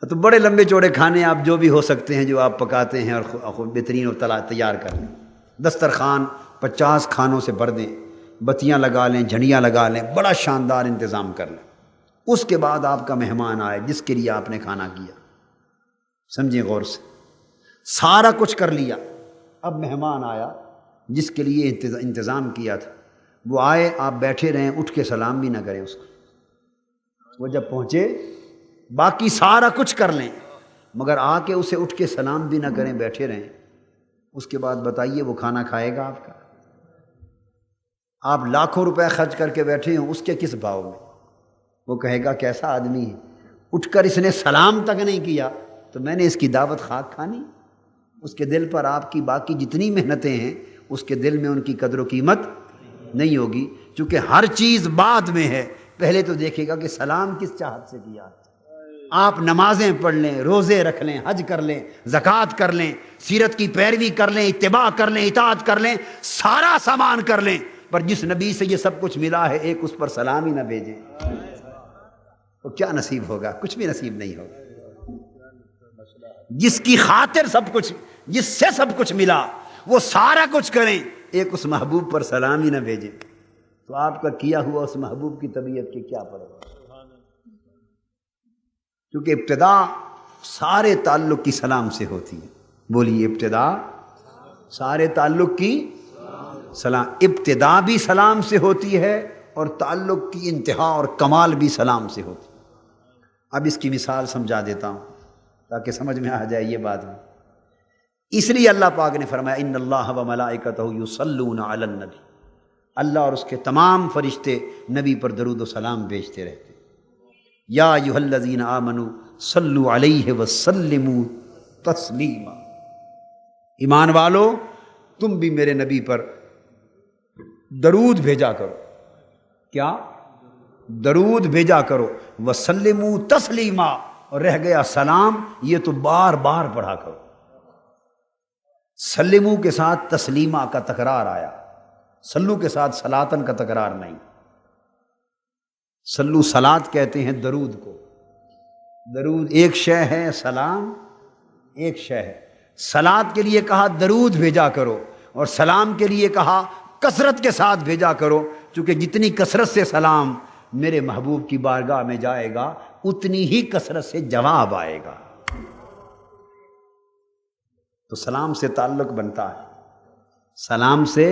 تو بڑے لمبے چوڑے کھانے آپ جو بھی ہو سکتے ہیں جو آپ پکاتے ہیں اور بہترین اور تیار کر لیں۔ دسترخوان 50 کھانوں سے بھر دیں، بتیاں لگا لیں، جھنڈیاں لگا لیں، بڑا شاندار انتظام کر لیں۔ اس کے بعد آپ کا مہمان آئے جس کے لیے آپ نے کھانا کیا، سمجھیں غور سے، سارا کچھ کر لیا، اب مہمان آیا جس کے لیے انتظام کیا تھا، وہ آئے، آپ بیٹھے رہیں، اٹھ کے سلام بھی نہ کریں اس کو۔ وہ جب پہنچے باقی سارا کچھ کر لیں مگر آ کے اسے اٹھ کے سلام بھی نہ کریں، بیٹھے رہیں، اس کے بعد بتائیے وہ کھانا کھائے گا آپ کا؟ آپ لاکھوں روپے خرچ کر کے بیٹھے ہوں، اس کے کس بھاؤ میں؟ وہ کہے گا کیسا آدمی ہے، اٹھ کر اس نے سلام تک نہیں کیا تو میں نے اس کی دعوت خاک کھانی۔ اس کے دل پر آپ کی باقی جتنی محنتیں ہیں اس کے دل میں ان کی قدر و قیمت نہیں ہوگی، چونکہ ہر چیز بعد میں ہے، پہلے تو دیکھے گا کہ سلام کس چاہت سے کیا۔ آپ نمازیں پڑھ لیں، روزے رکھ لیں، حج کر لیں، زکوٰۃ کر لیں، سیرت کی پیروی کر لیں، اتباع کر لیں، اطاعت کر لیں، سارا سامان کر لیں، پر جس نبی سے یہ سب کچھ ملا ہے ایک اس پر سلام ہی نہ بھیجیں تو کیا نصیب ہوگا؟ کچھ بھی نصیب نہیں ہوگا۔ جس کی خاطر سب کچھ، جس سے سب کچھ ملا، وہ سارا کچھ کریں، ایک اس محبوب پر سلام ہی نہ بھیجیں تو آپ کا کیا ہوا اس محبوب کی طبیعت کے کیا پڑے گا؟ کیونکہ ابتدا سارے تعلق کی سلام سے ہوتی ہے۔ بولیے، ابتدا سارے تعلق کی سلام، ابتدا بھی سلام سے ہوتی ہے اور تعلق کی انتہا اور کمال بھی سلام سے ہوتی ہے۔ اب اس کی مثال سمجھا دیتا ہوں تاکہ سمجھ میں آ جائے یہ بات میں۔ اس لیے اللہ پاک نے فرمایا ان اللہ و ملائکتہ یصلون علی النبی، اللہ اور اس کے تمام فرشتے نبی پر درود و سلام بھیجتے رہتے۔ یا ایھا الذین آمنوا صلوا علیہ وسلموا تسلیما، ایمان والو تم بھی میرے نبی پر درود بھیجا کرو۔ کیا؟ درود بھیجا کرو۔ وسلموا تسلیما، اور رہ گیا سلام، یہ تو بار بار پڑھا کرو۔ سلمو کے ساتھ تسلیمہ کا تکرار آیا، سلو کے ساتھ صلاتن کا تکرار نہیں۔ سلو صلات کہتے ہیں درود کو، درود ایک شے ہے، سلام ایک شے ہے۔ صلات کے لیے کہا درود بھیجا کرو، اور سلام کے لیے کہا کثرت کے ساتھ بھیجا کرو، چونکہ جتنی کثرت سے سلام میرے محبوب کی بارگاہ میں جائے گا اتنی ہی کثرت سے جواب آئے گا۔ تو سلام سے تعلق بنتا ہے، سلام سے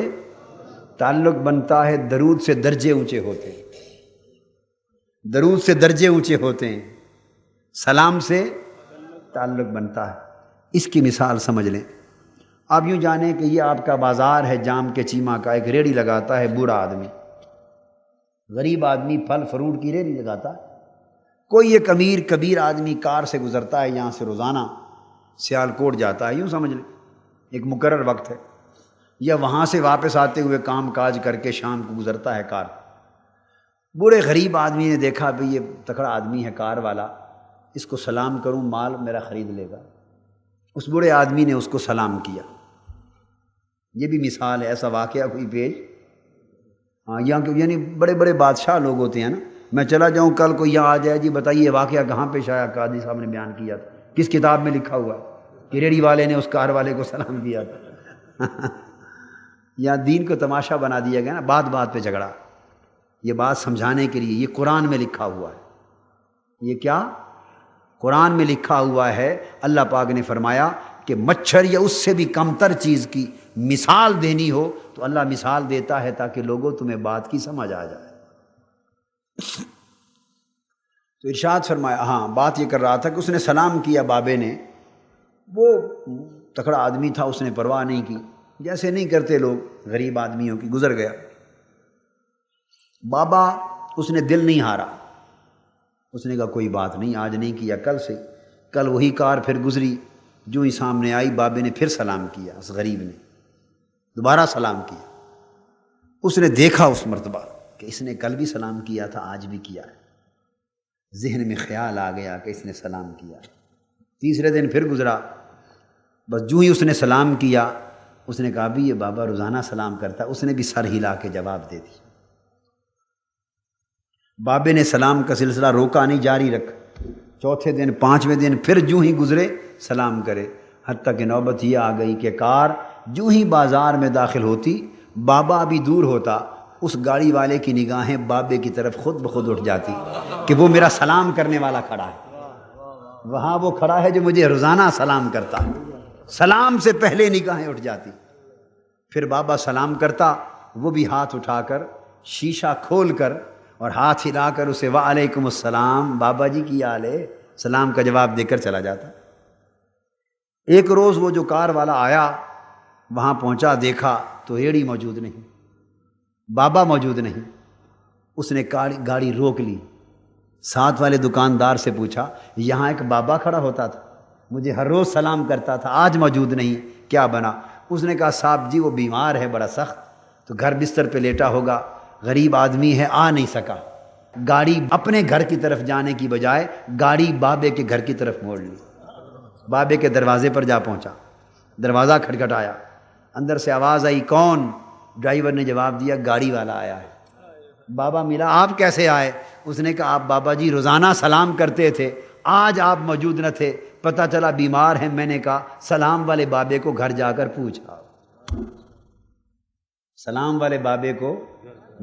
تعلق بنتا ہے، درود سے درجے اونچے ہوتے ہیں، درود سے درجے اونچے ہوتے ہیں، سلام سے تعلق بنتا ہے۔ اس کی مثال سمجھ لیں، آپ یوں جانیں کہ یہ آپ کا بازار ہے جام کے چیمہ کا، ایک ریڑھی لگاتا ہے بوڑھا آدمی، غریب آدمی پھل فروٹ کی ریڑھی لگاتا ہے، کوئی ایک امیر کبیر آدمی کار سے گزرتا ہے یہاں سے روزانہ سیالکوٹ جاتا ہے، یوں سمجھ لیں ایک مقرر وقت ہے، یا وہاں سے واپس آتے ہوئے کام کاج کر کے شام کو گزرتا ہے کار۔ بوڑھے غریب آدمی نے دیکھا بھئی یہ تکڑا آدمی ہے کار والا، اس کو سلام کروں مال میرا خرید لے گا، اس بوڑھے آدمی نے اس کو سلام کیا۔ یہ بھی مثال ہے، ایسا واقعہ کوئی پیش یعنی بڑے بڑے بادشاہ لوگ ہوتے ہیں نا، میں چلا جاؤں کل کو یہاں آ جائے جی بتائیے واقعہ کہاں پیش آیا، قاضی صاحب نے بیان کیا تھا، کس کتاب میں لکھا ہوا ہے کہ ریڑھی والے نے اس کار والے کو سلام کیا تھا۔ یہاں دین کو تماشا بنا دیا گیا نا، بات بات پہ جھگڑا، یہ بات سمجھانے کے لیے، یہ قرآن میں لکھا ہوا ہے، یہ کیا قرآن میں لکھا ہوا ہے۔ اللہ پاک نے فرمایا کہ مچھر یا اس سے بھی کمتر چیز کی مثال دینی ہو تو اللہ مثال دیتا ہے تاکہ لوگوں تمہیں بات کی سمجھ آ جائے۔ تو ارشاد فرمایا، ہاں بات یہ کر رہا تھا کہ اس نے سلام کیا بابے نے، وہ تکڑا آدمی تھا، اس نے پرواہ نہیں کی، جیسے نہیں کرتے لوگ غریب آدمیوں کی، گزر گیا۔ بابا اس نے دل نہیں ہارا، اس نے کہا کوئی بات نہیں، آج نہیں کیا کل سے۔ کل وہی کار پھر گزری، جو ہی سامنے آئی بابے نے پھر سلام کیا، اس غریب نے دوبارہ سلام کیا۔ اس نے دیکھا اس مرتبہ کہ اس نے کل بھی سلام کیا تھا، آج بھی کیا ہے، ذہن میں خیال آ گیا کہ اس نے سلام کیا۔ تیسرے دن پھر گزرا، بس جو ہی اس نے سلام کیا، اس نے کہا بھی یہ بابا روزانہ سلام کرتا ہے، اس نے بھی سر ہلا کے جواب دے دی۔ بابے نے سلام کا سلسلہ روکا نہیں، جاری رکھا، چوتھے دن پانچویں دن پھر جو ہی گزرے سلام کرے، حتیٰ کہ نوبت یہ آ گئی کہ کار جو ہی بازار میں داخل ہوتی، بابا بھی دور ہوتا، اس گاڑی والے کی نگاہیں بابے کی طرف خود بخود اٹھ جاتی کہ وہ میرا سلام کرنے والا کھڑا ہے، وہاں وہ کھڑا ہے جو مجھے روزانہ سلام کرتا ہے، سلام سے پہلے نگاہیں اٹھ جاتی۔ پھر بابا سلام کرتا، وہ بھی ہاتھ اٹھا کر شیشہ کھول کر اور ہاتھ ہلا کر اسے وعلیکم السلام، بابا جی کی حال ہے، سلام کا جواب دے کر چلا جاتا۔ ایک روز وہ جو کار والا آیا، وہاں پہنچا، دیکھا تو ریڑھی موجود نہیں، بابا موجود نہیں۔ اس نے گاڑی روک لی، ساتھ والے دکاندار سے پوچھا یہاں ایک بابا کھڑا ہوتا تھا، مجھے ہر روز سلام کرتا تھا، آج موجود نہیں، کیا بنا؟ اس نے کہا صاحب جی وہ بیمار ہے بڑا سخت، تو گھر بستر پہ لیٹا ہوگا، غریب آدمی ہے، آ نہیں سکا۔ گاڑی اپنے گھر کی طرف جانے کی بجائے گاڑی بابے کے گھر کی طرف موڑ لی، بابے کے دروازے پر جا پہنچا، دروازہ کھٹکھٹایا، اندر سے آواز آئی کون؟ ڈرائیور نے جواب دیا گاڑی والا آیا ہے۔ بابا ملا، آپ کیسے آئے؟ اس نے کہا آپ بابا جی روزانہ سلام کرتے تھے، آج آپ موجود نہ تھے، پتہ چلا بیمار ہیں، میں نے کہا سلام والے بابے کو گھر جا کر پوچھا، سلام والے بابے کو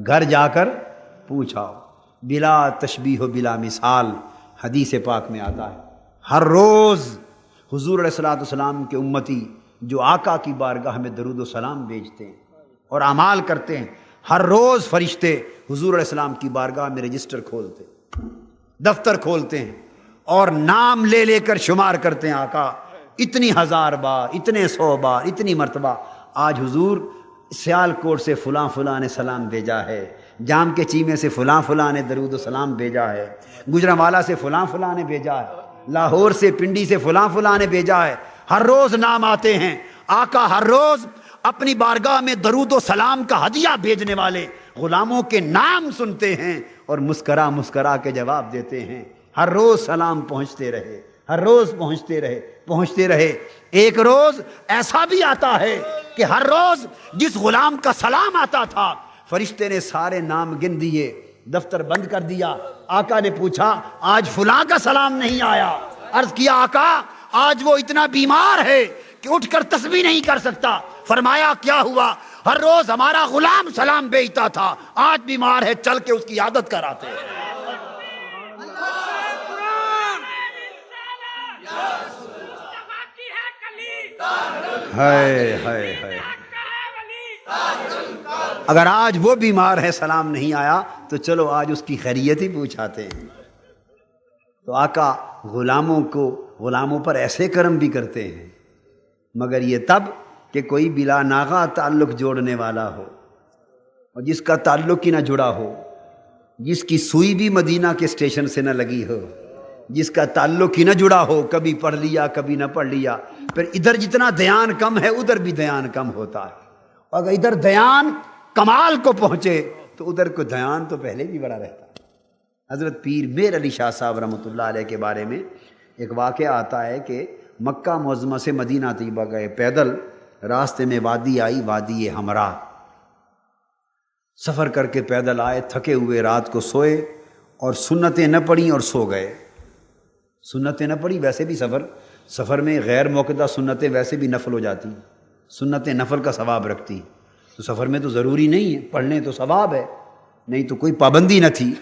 گھر جا کر پوچھا۔ بلا تشبیہ و بلا مثال حدیث پاک میں آتا ہے، ہر روز حضور علیہ الصلوۃ والسلام کے امتی جو آقا کی بارگاہ میں درود و سلام بھیجتے ہیں اور اعمال کرتے ہیں، ہر روز فرشتے حضور علیہ السلام کی بارگاہ میں رجسٹر کھولتے، دفتر کھولتے ہیں اور نام لے لے کر شمار کرتے ہیں، آقا اتنی ہزار بار، اتنے 100 بار، اتنی مرتبہ آج حضور سیالکوٹ سے فلاں فلاں نے سلام بھیجا ہے، جام کے چیمے سے فلاں فلاں نے درود و سلام بھیجا ہے، گجرانوالہ سے فلاں فلاں نے بھیجا ہے، لاہور سے پنڈی سے فلاں فلاں نے بھیجا ہے۔ ہر روز نام آتے ہیں، آقا ہر روز اپنی بارگاہ میں درود و سلام کا ہدیہ بھیجنے والے غلاموں کے نام سنتے ہیں اور مسکرا مسکرا کے جواب دیتے ہیں۔ ہر روز سلام پہنچتے رہے، ہر روز پہنچتے رہے، پہنچتے رہے۔ ایک روز ایسا بھی آتا ہے کہ ہر روز جس غلام کا سلام آتا تھا فرشتے نے سارے نام گن دیے، دفتر بند کر دیا۔ آقا نے پوچھا آج فلاں کا سلام نہیں آیا، عرض کیا آقا آج وہ اتنا بیمار ہے کہ اٹھ کر تسبیح نہیں کر سکتا۔ فرمایا کیا ہوا؟ ہر روز ہمارا غلام سلام بھیجتا تھا، آج بیمار ہے، چل کے اس کی عادت کراتے ہیں۔ ہائے ہائے ہائے، اگر آج وہ بیمار ہے سلام نہیں آیا تو چلو آج اس کی خیریت ہی پوچھاتے ہیں۔ تو آقا غلاموں پر ایسے کرم بھی کرتے ہیں، مگر یہ تب کہ کوئی بلا ناغہ تعلق جوڑنے والا ہو، اور جس کا تعلق ہی نہ جڑا ہو، جس کی سوئی بھی مدینہ کے اسٹیشن سے نہ لگی ہو، جس کا تعلق ہی نہ جڑا ہو، کبھی پڑھ لیا کبھی نہ پڑھ لیا، پھر ادھر جتنا دھیان کم ہے ادھر بھی دھیان کم ہوتا ہے، اور اگر ادھر دھیان کمال کو پہنچے تو ادھر کو دھیان تو پہلے بھی بڑا رہتا ہے۔ حضرت پیر میر علی شاہ صاحب رحمۃ اللہ علیہ کے بارے میں ایک واقعہ آتا ہے کہ مکہ معظمہ سے مدینہ طیبہ گئے پیدل، راستے میں وادی آئی، وادی ہمراہ، سفر کر کے پیدل آئے، تھکے ہوئے رات کو سوئے اور سنتیں نہ پڑھیں اور سو گئے۔ سنتیں نہ پڑھی، ویسے بھی سفر میں غیر موقدہ سنتیں ویسے بھی نفل ہو جاتی ہیں، سنتیں نفل کا ثواب رکھتی ہیں، تو سفر میں تو ضروری نہیں ہے پڑھنے، تو ثواب ہے، نہیں تو کوئی پابندی نہ تھی،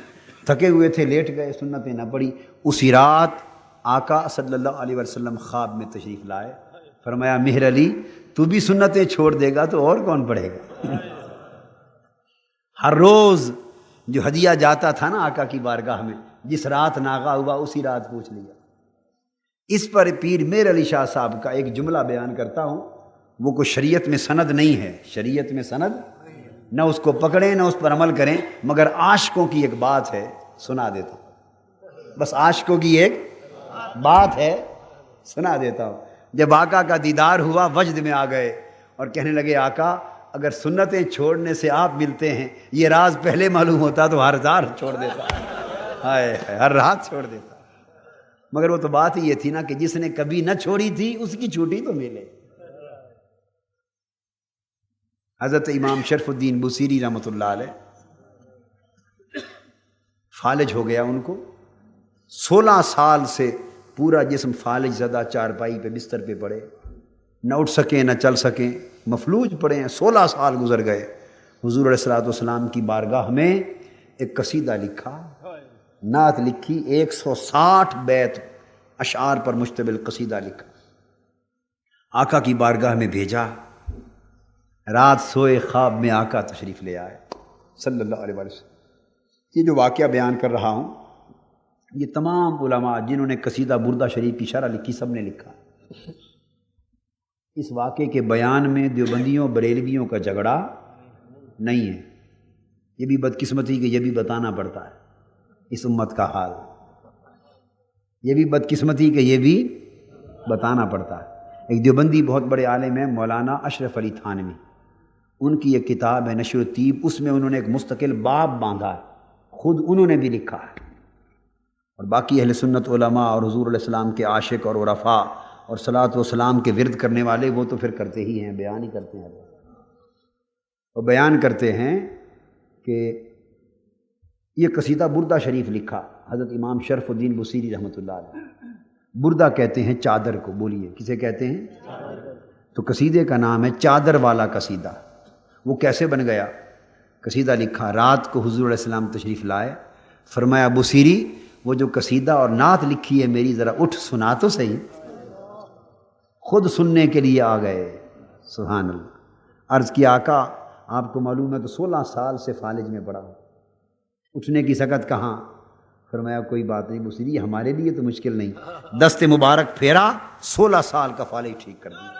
تھکے ہوئے تھے لیٹ گئے، سنتیں نہ پڑھی۔ اسی رات آقا صلی اللہ علیہ وسلم خواب میں تشریف لائے، فرمایا مہر علی تو بھی سنتیں چھوڑ دے گا تو اور کون پڑھے گا؟ ہر روز جو ہدیہ جاتا تھا نا آقا کی بارگاہ میں، جس رات ناغہ ہوا اسی رات پوچھ لیا۔ اس پر پیر میر علی شاہ صاحب کا ایک جملہ بیان کرتا ہوں، وہ کوئی شریعت میں سند نہیں ہے، شریعت میں سند نہ اس کو پکڑیں نہ اس پر عمل کریں، مگر عاشقوں کی ایک بات ہے، سنا دیتا ہوں، بس عاشقوں کی ایک بات ہے، سنا دیتا ہوں۔ جب آقا کا دیدار ہوا وجد میں آ گئے اور کہنے لگے آقا اگر سنتیں چھوڑنے سے آپ ملتے ہیں، یہ راز پہلے معلوم ہوتا تو ہر رات چھوڑ دیتا، ہائے ہر رات چھوڑ دیتا، مگر وہ تو بات ہی یہ تھی نا کہ جس نے کبھی نہ چھوڑی تھی اس کی چھوٹی تو ملے۔ حضرت امام شرف الدین بصیری رحمۃ اللہ علیہ فالج ہو گیا، ان کو 16 سال سے پورا جسم فالج زدہ، چارپائی پہ بستر پہ پڑے، نہ اٹھ سکیں نہ چل سکیں، مفلوج پڑے ہیں، 16 سال گزر گئے۔ حضور علیہ الصلوۃ والسلام کی بارگاہ میں ایک قصیدہ لکھا، نعت لکھی، 160 بیت اشعار پر مشتمل قصیدہ لکھا، آقا کی بارگاہ میں بھیجا، رات سوئے خواب میں آقا تشریف لے آئے صلی اللہ علیہ وسلم۔ یہ جو واقعہ بیان کر رہا ہوں یہ تمام علماء جنہوں نے قصیدہ بردہ شریف کی شرح لکھی سب نے لکھا۔ اس واقعے کے بیان میں دیوبندیوں بریلویوں کا جھگڑا نہیں ہے، یہ بھی بدقسمتی کہ یہ بھی بتانا پڑتا ہے اس امت کا حال، یہ بھی بدقسمتی کہ یہ بھی بتانا پڑتا ہے۔ ایک دیوبندی بہت بڑے عالم ہیں مولانا اشرف علی تھانوی، ان کی ایک کتاب ہے نشر الطیب، اس میں انہوں نے ایک مستقل باب باندھا ہے، خود انہوں نے بھی لکھا ہے، اور باقی اہل سنت علماء اور حضور علیہ السلام کے عاشق اور عرفاء اور صلاۃ و سلام کے ورد کرنے والے وہ تو پھر کرتے ہی ہیں، بیان ہی کرتے ہیں، اور بیان کرتے ہیں کہ یہ قصیدہ بردہ شریف لکھا حضرت امام شرف الدین بصیری رحمۃ اللہ علیہ۔ بردہ کہتے ہیں چادر کو، بولیے کسے کہتے ہیں؟ تو قصیدے کا نام ہے چادر والا قصیدہ۔ وہ کیسے بن گیا؟ قصیدہ لکھا، رات کو حضور علیہ السلام تشریف لائے، فرمایا بصیری وہ جو قصیدہ اور نعت لکھی ہے میری ذرا اٹھ سنا تو صحیح۔ خود سننے کے لیے آ گئے، سبحان اللہ۔ عرض کیا آقا آپ کو معلوم ہے تو 16 سال سے فالج میں پڑا ہوں، اٹھنے کی سکت کہاں؟ فرمایا کوئی بات نہیں بصیری، ہمارے لیے تو مشکل نہیں، دست مبارک پھیرا، 16 سال کا فالج ٹھیک کر دیا۔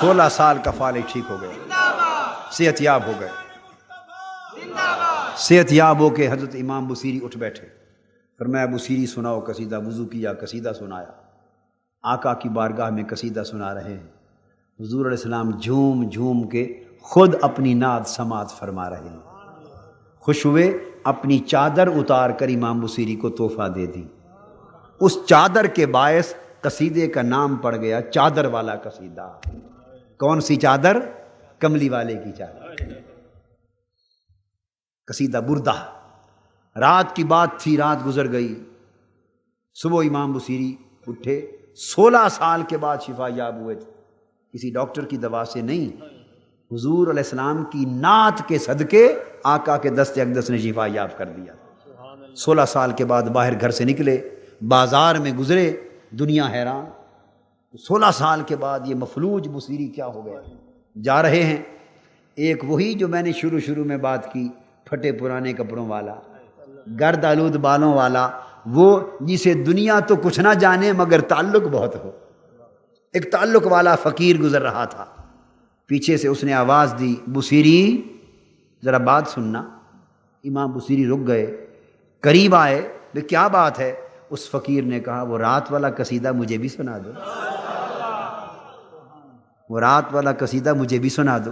16 سال کا فالج ٹھیک ہو گیا، صحت یاب ہو گئے۔ صحت یاب ہو کے حضرت امام بصیری اٹھ بیٹھے، فرمایا بصیری سناؤ قصیدہ، وضو کیا، قصیدہ سنایا، آقا کی بارگاہ میں قصیدہ سنا رہے ہیں، حضور علیہ السلام جھوم جھوم کے خود اپنی نعت سماعت فرما رہے ہیں، خوش ہوئے، اپنی چادر اتار کر امام بصیری کو تحفہ دے دی، اس چادر کے باعث قصیدے کا نام پڑ گیا چادر والا قصیدہ۔ کون سی چادر؟ کملی والے کی چادر۔ قصیدہ بردہ، رات کی بات تھی، رات گزر گئی، صبح امام بصیری اٹھے، 16 سال کے بعد شفا یاب ہوئے تھے، کسی ڈاکٹر کی دوا سے نہیں، حضور علیہ السلام کی نعت کے صدقے آقا کے دست اقدس نے شفا یاب کر دیا۔ 16 سال کے بعد باہر گھر سے نکلے، بازار میں گزرے، دنیا حیران، 16 سال کے بعد یہ مفلوج بصیری کیا ہو گیا؟ جا رہے ہیں، ایک وہی جو میں نے شروع میں بات کی، پھٹے پرانے کپڑوں والا، گرد آلود بالوں والا، وہ جسے دنیا تو کچھ نہ جانے مگر تعلق بہت ہو، ایک تعلق والا فقیر گزر رہا تھا، پیچھے سے اس نے آواز دی، بصیری ذرا بات سننا۔ امام بصیری رک گئے، قریب آئے، کیا بات ہے؟ اس فقیر نے کہا، وہ رات والا قصیدہ مجھے بھی سنا دو، وہ رات والا قصیدہ مجھے بھی سنا دو۔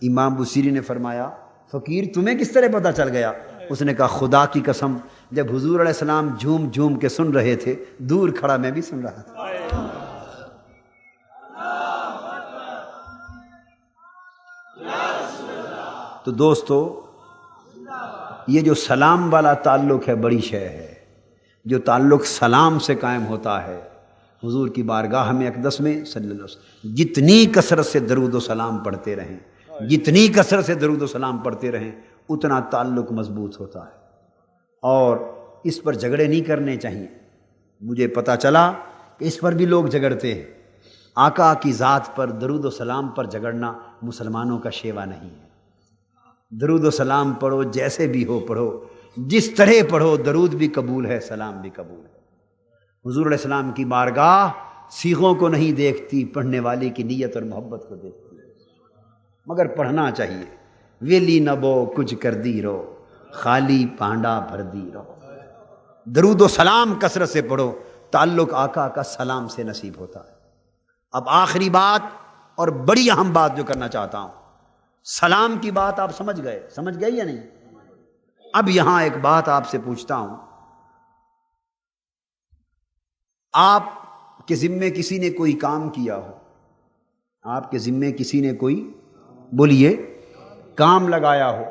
امام بصیری نے فرمایا، فقیر تمہیں کس طرح پتہ چل گیا؟ اس نے کہا، خدا کی قسم جب حضور علیہ السلام جھوم جھوم کے سن رہے تھے، دور کھڑا میں بھی سن رہا تھا۔ تو دوستو، یہ جو سلام والا تعلق ہے بڑی شے ہے، جو تعلق سلام سے قائم ہوتا ہے۔ حضور کی بارگاہ میں اقدس میں صلی اللہ علیہ وسلم جتنی کثرت سے درود و سلام پڑھتے رہیں، جتنی کثرت سے درود و سلام پڑھتے رہیں، اتنا تعلق مضبوط ہوتا ہے، اور اس پر جھگڑے نہیں کرنے چاہیے۔ مجھے پتہ چلا کہ اس پر بھی لوگ جھگڑتے ہیں۔ آقا کی ذات پر درود و سلام پر جھگڑنا مسلمانوں کا شیوا نہیں ہے۔ درود و سلام پڑھو، جیسے بھی ہو پڑھو، جس طرح پڑھو، درود بھی قبول ہے، سلام بھی قبول ہے۔ حضور علیہ السلام کی بارگاہ صیغوں کو نہیں دیکھتی، پڑھنے والے کی نیت اور محبت کو دیکھتی ہے۔ مگر پڑھنا چاہیے، ویلی نبو کچھ کر دی رو، خالی پانڈا بھر دی رو۔ درود و سلام کثرت سے پڑھو، تعلق آقا کا سلام سے نصیب ہوتا ہے۔ اب آخری بات اور بڑی اہم بات جو کرنا چاہتا ہوں، سلام کی بات آپ سمجھ گئے یا نہیں؟ اب یہاں ایک بات آپ سے پوچھتا ہوں، آپ کے ذمے کسی نے کوئی کام کیا ہو، آپ کے ذمے کسی نے کوئی، بولیے، کام لگایا ہو،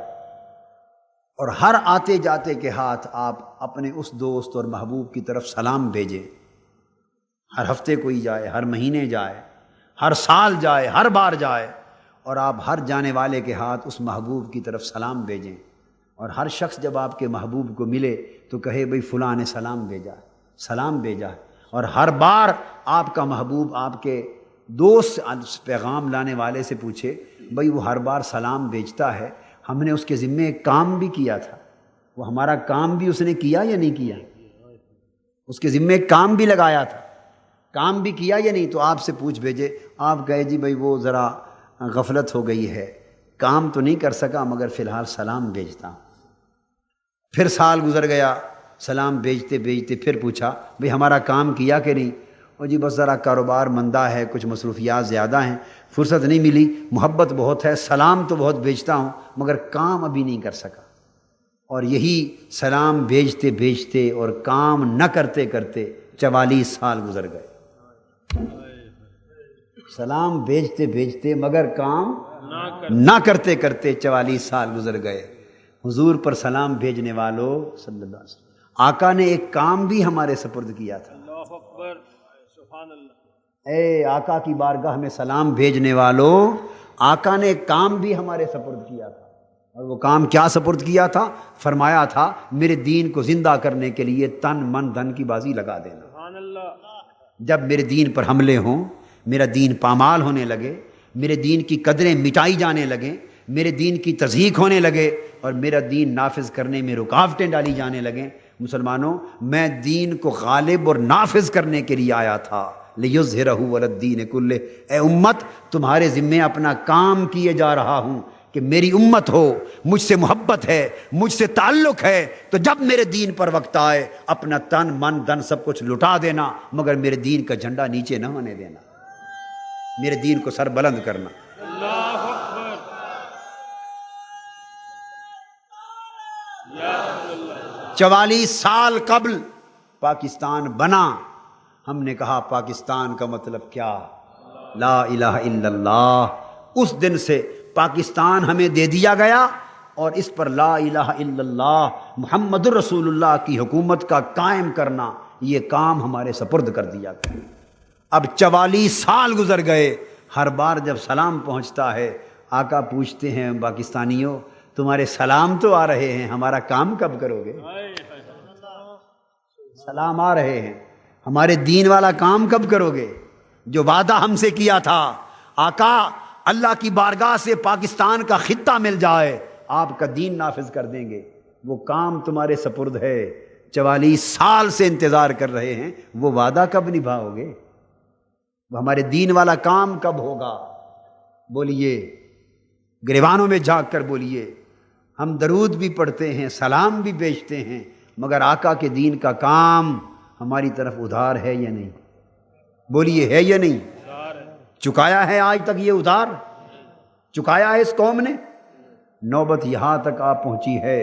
اور ہر آتے جاتے کے ہاتھ آپ اپنے اس دوست اور محبوب کی طرف سلام بھیجیں، ہر ہفتے کوئی جائے، ہر مہینے جائے، ہر سال جائے، ہر بار جائے، اور آپ ہر جانے والے کے ہاتھ اس محبوب کی طرف سلام بھیجیں، اور ہر شخص جب آپ کے محبوب کو ملے تو کہے بھئی فلاں نے سلام بھیجا، اور ہر بار آپ کا محبوب آپ کے دوست پیغام لانے والے سے پوچھے، بھئی وہ ہر بار سلام بھیجتا ہے، ہم نے اس کے ذمے ایک کام بھی کیا تھا، وہ ہمارا کام بھی اس نے کیا یا نہیں کیا؟ اس کے ذمے ایک کام بھی لگایا تھا، کام بھی کیا یا نہیں؟ تو آپ سے پوچھ بھیجے، آپ کہے جی بھئی وہ ذرا غفلت ہو گئی ہے، کام تو نہیں کر سکا مگر فی الحال سلام بھیجتا ہوں۔ پھر سال گزر گیا، سلام بھیجتے بھیجتے پھر پوچھا، بھئی ہمارا کام کیا کہ نہیں؟ اور جی بس ذرا کاروبار مندہ ہے، کچھ مصروفیات زیادہ ہیں، فرصت نہیں ملی، محبت بہت ہے، سلام تو بہت بھیجتا ہوں مگر کام ابھی نہیں کر سکا۔ اور یہی سلام بھیجتے بھیجتے اور کام نہ کرتے کرتے 44 سال گزر گئے۔ سلام بھیجتے بھیجتے مگر کام نہ کرتے کرتے 44 سال گزر گئے۔ حضور پر سلام بھیجنے والوں صلی اللہ علیہ وسلم، آقا نے ایک کام بھی ہمارے سپرد کیا تھا۔ اللہ اکبر، سبحان اللہ۔ اے آقا کی بارگاہ میں سلام بھیجنے والوں، آقا نے ایک کام بھی ہمارے سپرد کیا تھا، اور وہ کام کیا سپرد کیا تھا؟ فرمایا تھا میرے دین کو زندہ کرنے کے لیے تن من دھن کی بازی لگا دینا۔ سبحان اللہ۔ جب میرے دین پر حملے ہوں، میرا دین پامال ہونے لگے، میرے دین کی قدریں مٹائی جانے لگیں، میرے دین کی تضحیق ہونے لگے، اور میرا دین نافذ کرنے میں رکاوٹیں ڈالی جانے لگیں، مسلمانوں میں دین کو غالب اور نافذ کرنے کے لیے آیا تھا، لِیُظْہِرَهُ عَلَى الدِّینِ کُلِّهِ۔ اے امت، تمہارے ذمے اپنا کام کیے جا رہا ہوں کہ میری امت ہو، مجھ سے محبت ہے، مجھ سے تعلق ہے، تو جب میرے دین پر وقت آئے اپنا تن من دھن سب کچھ لٹا دینا، مگر میرے دین کا جھنڈا نیچے نہ ہونے دینا، میرے دین کو سر بلند کرنا۔ اللہ اکبر، یا رسول اللہ۔ 44 سال قبل پاکستان بنا، ہم نے کہا پاکستان کا مطلب کیا؟ لا الہ الا اللہ۔ اس دن سے پاکستان ہمیں دے دیا گیا، اور اس پر لا الہ الا اللہ محمد الرسول اللہ کی حکومت کا قائم کرنا، یہ کام ہمارے سپرد کر دیا گیا۔ اب 44 سال گزر گئے، ہر بار جب سلام پہنچتا ہے آقا پوچھتے ہیں پاکستانیوں تمہارے سلام تو آ رہے ہیں، ہمارا کام کب کرو گے؟ سلام آ رہے ہیں، ہمارے دین والا کام کب کرو گے؟ جو وعدہ ہم سے کیا تھا، آقا اللہ کی بارگاہ سے پاکستان کا خطہ مل جائے آپ کا دین نافذ کر دیں گے، وہ کام تمہارے سپرد ہے، 44 سال سے انتظار کر رہے ہیں، وہ وعدہ کب نبھاؤ گے؟ وہ ہمارے دین والا کام کب ہوگا؟ بولیے، گریبانوں میں جھانک کر بولیے، ہم درود بھی پڑھتے ہیں، سلام بھی بیچتے ہیں، مگر آقا کے دین کا کام ہماری طرف ادھار ہے یا نہیں؟ بولیے، ہے یا نہیں؟ چکایا ہے آج تک یہ ادھار؟ چکایا ہے اس قوم نے؟ نوبت یہاں تک آ پہنچی ہے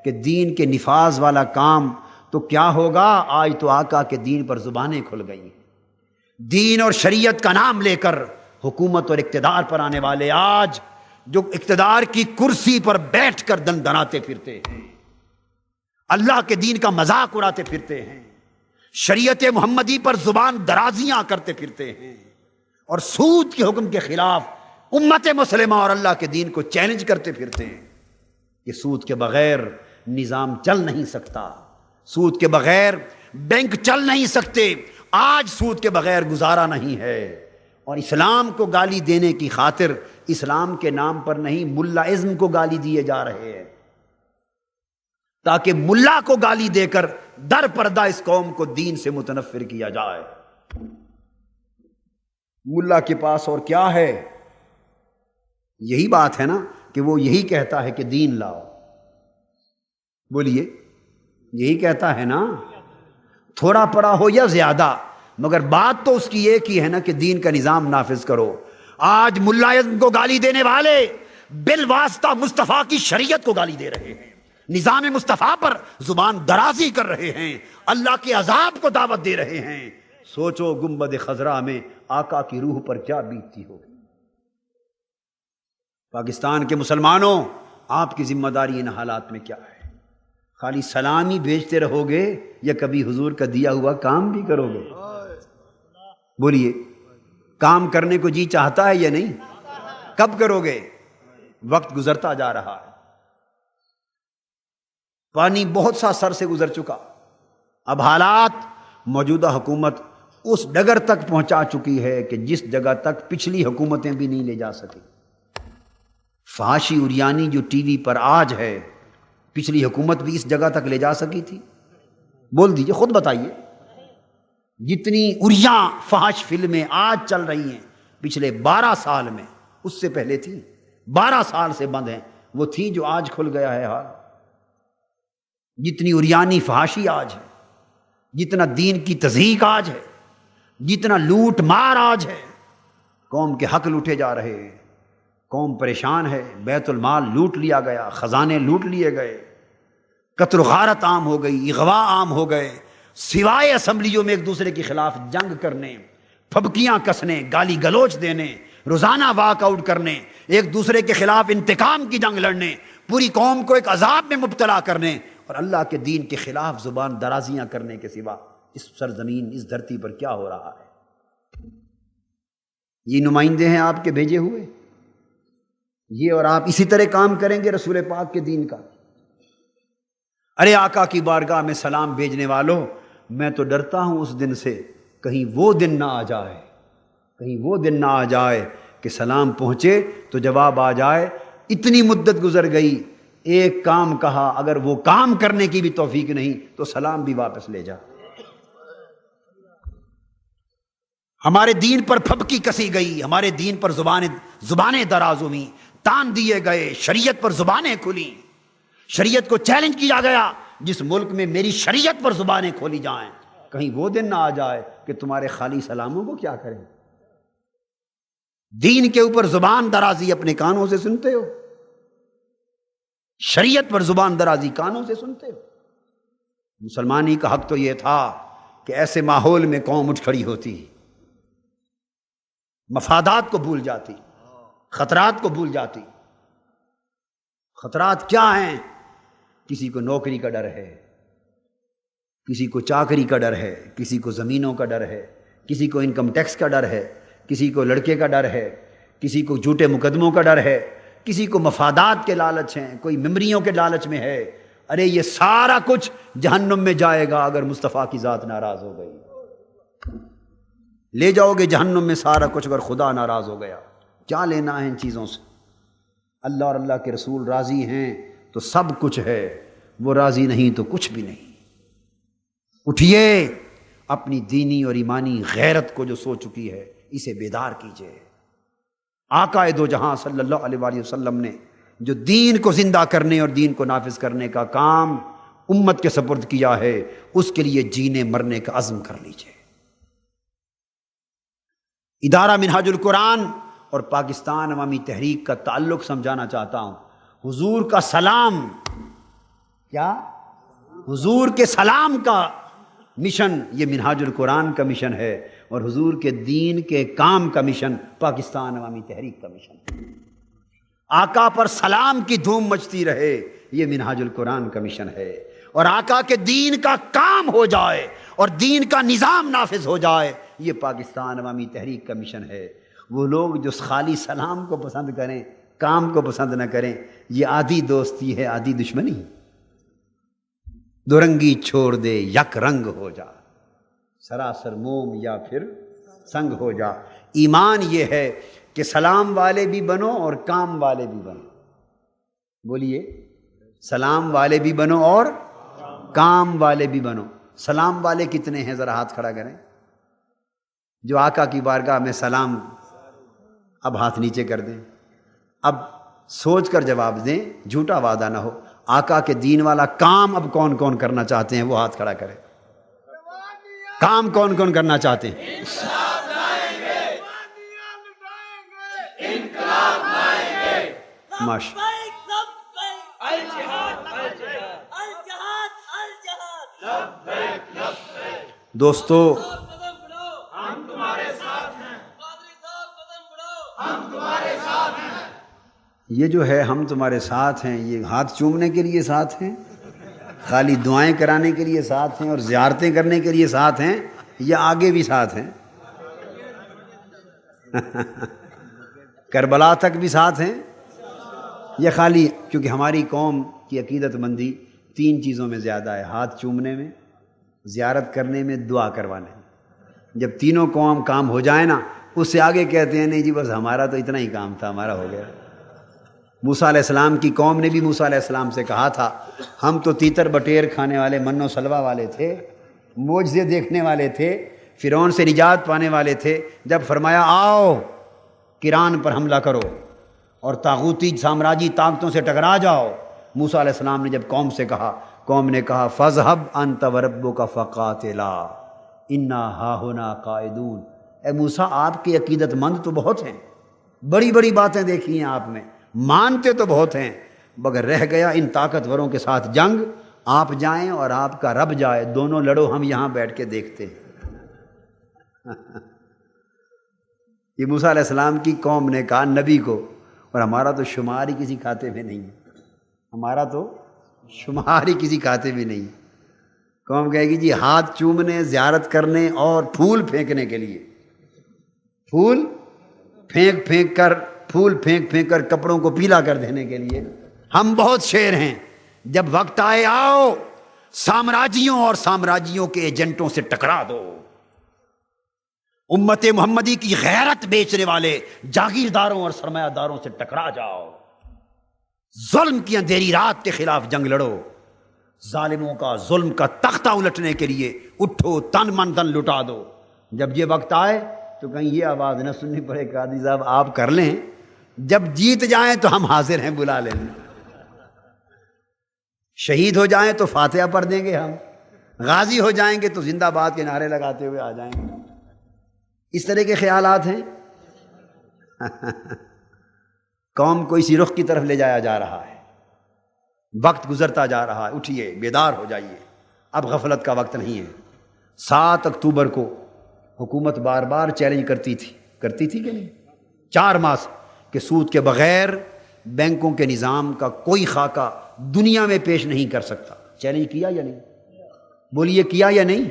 کہ دین کے نفاذ والا کام تو کیا ہوگا؟ آج تو آقا کے دین پر زبانیں کھل گئی ہیں، دین اور شریعت کا نام لے کر حکومت اور اقتدار پر آنے والے آج جو اقتدار کی کرسی پر بیٹھ کر دن دناتے پھرتے ہیں، اللہ کے دین کا مذاق اڑاتے پھرتے ہیں، شریعت محمدی پر زبان درازیاں کرتے پھرتے ہیں، اور سود کے حکم کے خلاف امت مسلمہ اور اللہ کے دین کو چیلنج کرتے پھرتے ہیں کہ سود کے بغیر نظام چل نہیں سکتا، سود کے بغیر بینک چل نہیں سکتے، آج سود کے بغیر گزارا نہیں ہے، اور اسلام کو گالی دینے کی خاطر اسلام کے نام پر نہیں ملا ازم کو گالی دیے جا رہے ہیں، تاکہ ملا کو گالی دے کر در پردہ اس قوم کو دین سے متنفر کیا جائے۔ ملا کے پاس اور کیا ہے؟ یہی بات ہے نا کہ وہ یہی کہتا ہے کہ دین لاؤ، بولیے، یہی کہتا ہے نا، تھوڑا پڑا ہو یا زیادہ، مگر بات تو اس کی ایک ہی ہے نا کہ دین کا نظام نافذ کرو۔ آج ملا ازم کو گالی دینے والے بالواسطہ مصطفیٰ کی شریعت کو گالی دے رہے ہیں، نظام مصطفیٰ پر زبان درازی کر رہے ہیں، اللہ کے عذاب کو دعوت دے رہے ہیں۔ سوچو گنبد خضرا میں آقا کی روح پر کیا بیتتی ہوگی۔ پاکستان کے مسلمانوں، آپ کی ذمہ داری ان حالات میں کیا ہے؟ خالی سلام ہی بھیجتے رہو گے یا کبھی حضور کا دیا ہوا کام بھی کرو گے؟ بولیے، کام کرنے کو جی چاہتا ہے یا نہیں؟ کب کرو گے؟ وقت گزرتا جا رہا ہے، پانی بہت سا سر سے گزر چکا، اب حالات موجودہ حکومت اس ڈگر تک پہنچا چکی ہے کہ جس جگہ تک پچھلی حکومتیں بھی نہیں لے جا سکی۔ فحاشی اریانی جو ٹی وی پر آج ہے، پچھلی حکومت بھی اس جگہ تک لے جا سکی تھی؟ بول دیجئے، خود بتائیے، جتنی اریاں فحش فلمیں آج چل رہی ہیں پچھلے 12 سال میں اس سے پہلے تھی، 12 سال سے بند ہیں، وہ تھی جو آج کھل گیا ہے حال۔ جتنی اریانی فحاشی آج ہے، جتنا دین کی تضحیک آج ہے، جتنا لوٹ مار آج ہے، قوم کے حق لوٹے جا رہے ہیں، قوم پریشان ہے، بیت المال لوٹ لیا گیا، خزانے لوٹ لیے گئے، قتل و غارت عام ہو گئی، اغوا عام ہو گئے، سوائے اسمبلیوں میں ایک دوسرے کے خلاف جنگ کرنے، پھبکیاں کسنے، گالی گلوچ دینے، روزانہ واک آؤٹ کرنے، ایک دوسرے کے خلاف انتقام کی جنگ لڑنے، پوری قوم کو ایک عذاب میں مبتلا کرنے اور اللہ کے دین کے خلاف زبان درازیاں کرنے کے سوا اس سرزمین، اس دھرتی پر کیا ہو رہا ہے؟ یہ نمائندے ہیں آپ کے بھیجے ہوئے، یہ اور آپ اسی طرح کام کریں گے رسول پاک کے دین کا؟ ارے آقا کی بارگاہ میں سلام بھیجنے والوں، میں تو ڈرتا ہوں اس دن سے، کہیں وہ دن نہ آ جائے، کہیں وہ دن نہ آ جائے کہ سلام پہنچے تو جواب آ جائے اتنی مدت گزر گئی، ایک کام کہا، اگر وہ کام کرنے کی بھی توفیق نہیں تو سلام بھی واپس لے جا۔ ہمارے دین پر پھبکی کسی گئی، ہمارے دین پر زبانیں دراز ہوئیں، تان دیے گئے، شریعت پر زبانیں کھلی، شریعت کو چیلنج کیا گیا، جس ملک میں میری شریعت پر زبانیں کھولی جائیں، کہیں وہ دن نہ آ جائے کہ تمہارے خالی سلاموں کو کیا کریں؟ دین کے اوپر زبان درازی اپنے کانوں سے سنتے ہو، شریعت پر زبان درازی کانوں سے سنتے ہو۔ مسلمانی کا حق تو یہ تھا کہ ایسے ماحول میں قوم اٹھ کھڑی ہوتی، مفادات کو بھول جاتی، خطرات کو بھول جاتی۔ خطرات کیا ہیں؟ کسی کو نوکری کا ڈر ہے، کسی کو چاکری کا ڈر ہے، کسی کو زمینوں کا ڈر ہے، کسی کو انکم ٹیکس کا ڈر ہے، کسی کو لڑکے کا ڈر ہے، کسی کو جھوٹے مقدموں کا ڈر ہے، کسی کو مفادات کے لالچ ہیں، کوئی ممبریوں کے لالچ میں ہے، ارے یہ سارا کچھ جہنم میں جائے گا اگر مصطفیٰ کی ذات ناراض ہو گئی. لے جاؤ گے جہنم میں سارا کچھ اگر خدا ناراض ہو گیا. کیا لینا ہے ان چیزوں سے؟ اللہ اور اللہ کے رسول راضی ہیں تو سب کچھ ہے، وہ راضی نہیں تو کچھ بھی نہیں. اٹھیے، اپنی دینی اور ایمانی غیرت کو جو سو چکی ہے اسے بیدار کیجیے. آقا دو جہاں صلی اللہ علیہ وآلہ وسلم نے جو دین کو زندہ کرنے اور دین کو نافذ کرنے کا کام امت کے سپرد کیا ہے، اس کے لیے جینے مرنے کا عزم کر لیجیے. ادارہ منہاج القرآن اور پاکستان عوامی تحریک کا تعلق سمجھانا چاہتا ہوں. حضور کا سلام، کیا حضور کے سلام کا مشن یہ منہاج القرآن کا مشن ہے، اور حضور کے دین کے کام کا مشن پاکستان عوامی تحریک کا مشن ہے. آقا پر سلام کی دھوم مچتی رہے، یہ منہاج القرآن کا مشن ہے. اور آقا کے دین کا کام ہو جائے اور دین کا نظام نافذ ہو جائے، یہ پاکستان عوامی تحریک کا مشن ہے. وہ لوگ جو خالی سلام کو پسند کریں، کام کو پسند نہ کریں، یہ آدھی دوستی ہے آدھی دشمنی. دو رنگی چھوڑ دے یک رنگ ہو جا، سراسر موم یا پھر سنگ ہو جا. ایمان یہ ہے کہ سلام والے بھی بنو اور کام والے بھی بنو. بولیے، سلام والے بھی بنو اور کام والے بھی بنو. سلام والے کتنے ہیں ذرا ہاتھ کھڑا کریں. جو آقا کی بارگاہ میں سلام، اب ہاتھ نیچے کر دیں. اب سوچ کر جواب دیں، جھوٹا وعدہ نہ ہو. آقا کے دین والا کام اب کون کون کرنا چاہتے ہیں وہ ہاتھ کھڑا کریں. کام کون کون کرنا چاہتے ہیں؟ ماشاء دوستو، یہ جو ہے ہم تمہارے ساتھ ہیں، یہ ہاتھ چومنے کے لیے ساتھ ہیں، خالی دعائیں کرانے کے لیے ساتھ ہیں اور زیارتیں کرنے کے لیے ساتھ ہیں، یا آگے بھی ساتھ ہیں؟ کربلا تک بھی ساتھ ہیں؟ یہ خالی کیونکہ ہماری قوم کی عقیدت مندی تین چیزوں میں زیادہ ہے: ہاتھ چومنے میں، زیارت کرنے میں، دعا کروانے میں. جب تینوں قوم کام ہو جائے نا، اس سے آگے کہتے ہیں نہیں جی بس ہمارا تو اتنا ہی کام تھا، ہمارا ہو گیا. موسیٰ علیہ السلام کی قوم نے بھی موسیٰ علیہ السلام سے کہا تھا ہم تو تیتر بٹیر کھانے والے، من و سلوہ والے تھے، معجزے دیکھنے والے تھے، فرعون سے نجات پانے والے تھے. جب فرمایا آؤ کران پر حملہ کرو اور طاغوتی سامراجی طاقتوں سے ٹکرا جاؤ، موسیٰ علیہ السلام نے جب قوم سے کہا، قوم نے کہا فَاذْهَبْ أَنْتَ وَرَبُّكَ فَقَاتِلَا إِنَّا هَاهُنَا قَاعِدُونَ. اے موسیٰ، آپ کے عقیدت مند تو بہت ہیں، بڑی بڑی باتیں دیکھی ہیں آپ نے، مانتے تو بہت ہیں، مگر رہ گیا ان طاقتوروں کے ساتھ جنگ. آپ جائیں اور آپ کا رب جائے، دونوں لڑو، ہم یہاں بیٹھ کے دیکھتے ہیں. یہ موسیٰ علیہ السلام کی قوم نے کہا نبی کو، اور ہمارا تو شمار ہی کسی کھاتے میں نہیں ہے، ہمارا تو شمار ہی کسی کھاتے میں نہیں ہے. قوم کہے گی جی ہاتھ چومنے، زیارت کرنے اور پھول پھینکنے کے لیے، پھول پھینک پھینک کر کپڑوں کو پیلا کر دینے کے لیے ہم بہت شیر ہیں. جب وقت آئے آؤ سامراجیوں اور سامراجیوں کے ایجنٹوں سے ٹکرا دو. امت محمدی کی غیرت بیچنے والے جاگیرداروں اور سرمایہ داروں سے ٹکرا جاؤ. ظلم کی اندھیری رات کے خلاف جنگ لڑو. ظالموں کا ظلم کا تختہ الٹنے کے لیے اٹھو، تن من دن لٹا دو. جب یہ وقت آئے تو کہیں یہ آواز نہ سننی پڑے قاضی صاحب آپ کر لیں، جب جیت جائیں تو ہم حاضر ہیں، بلا لیں. شہید ہو جائیں تو فاتحہ پڑھ دیں گے، ہم غازی ہو جائیں گے تو زندہ باد کے نعرے لگاتے ہوئے آ جائیں گے. اس طرح کے خیالات ہیں. قوم کو اسی رخ کی طرف لے جایا جا رہا ہے، وقت گزرتا جا رہا ہے. اٹھیے، بیدار ہو جائیے، اب غفلت کا وقت نہیں ہے. 7 اکتوبر کو حکومت بار بار چیلنج کرتی تھی کہ نہیں، 4 ماہ سے، کہ سود کے بغیر بینکوں کے نظام کا کوئی خاکہ دنیا میں پیش نہیں کر سکتا. چیلنج کیا یا نہیں؟ بولیے کیا یا نہیں؟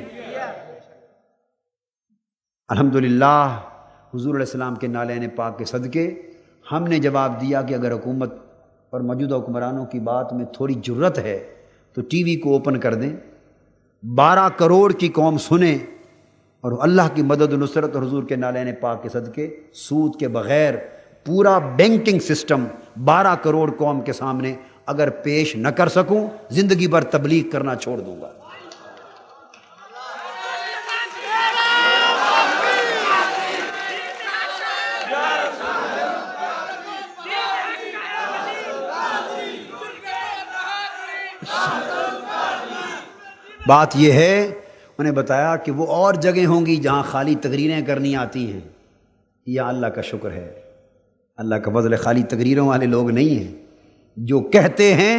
الحمدللہ حضور علیہ السلام کے نالین پاک کے صدقے ہم نے جواب دیا کہ اگر حکومت اور موجودہ حکمرانوں کی بات میں تھوڑی جرت ہے تو ٹی وی کو اوپن کر دیں، 12 کروڑ کی قوم سنیں اور اللہ کی مدد و نصرت اور حضور کے نالین پاک کے صدقے سود کے بغیر پورا بینکنگ سسٹم 12 کروڑ قوم کے سامنے اگر پیش نہ کر سکوں، زندگی بھر تبلیغ کرنا چھوڑ دوں گا۔ بات یہ ہے، انہیں بتایا کہ وہ اور جگہیں ہوں گی جہاں خالی تقریریں کرنی آتی ہیں، یا اللہ کا شکر ہے، اللہ کا فضل، خالی تقریروں والے لوگ نہیں ہیں، جو کہتے ہیں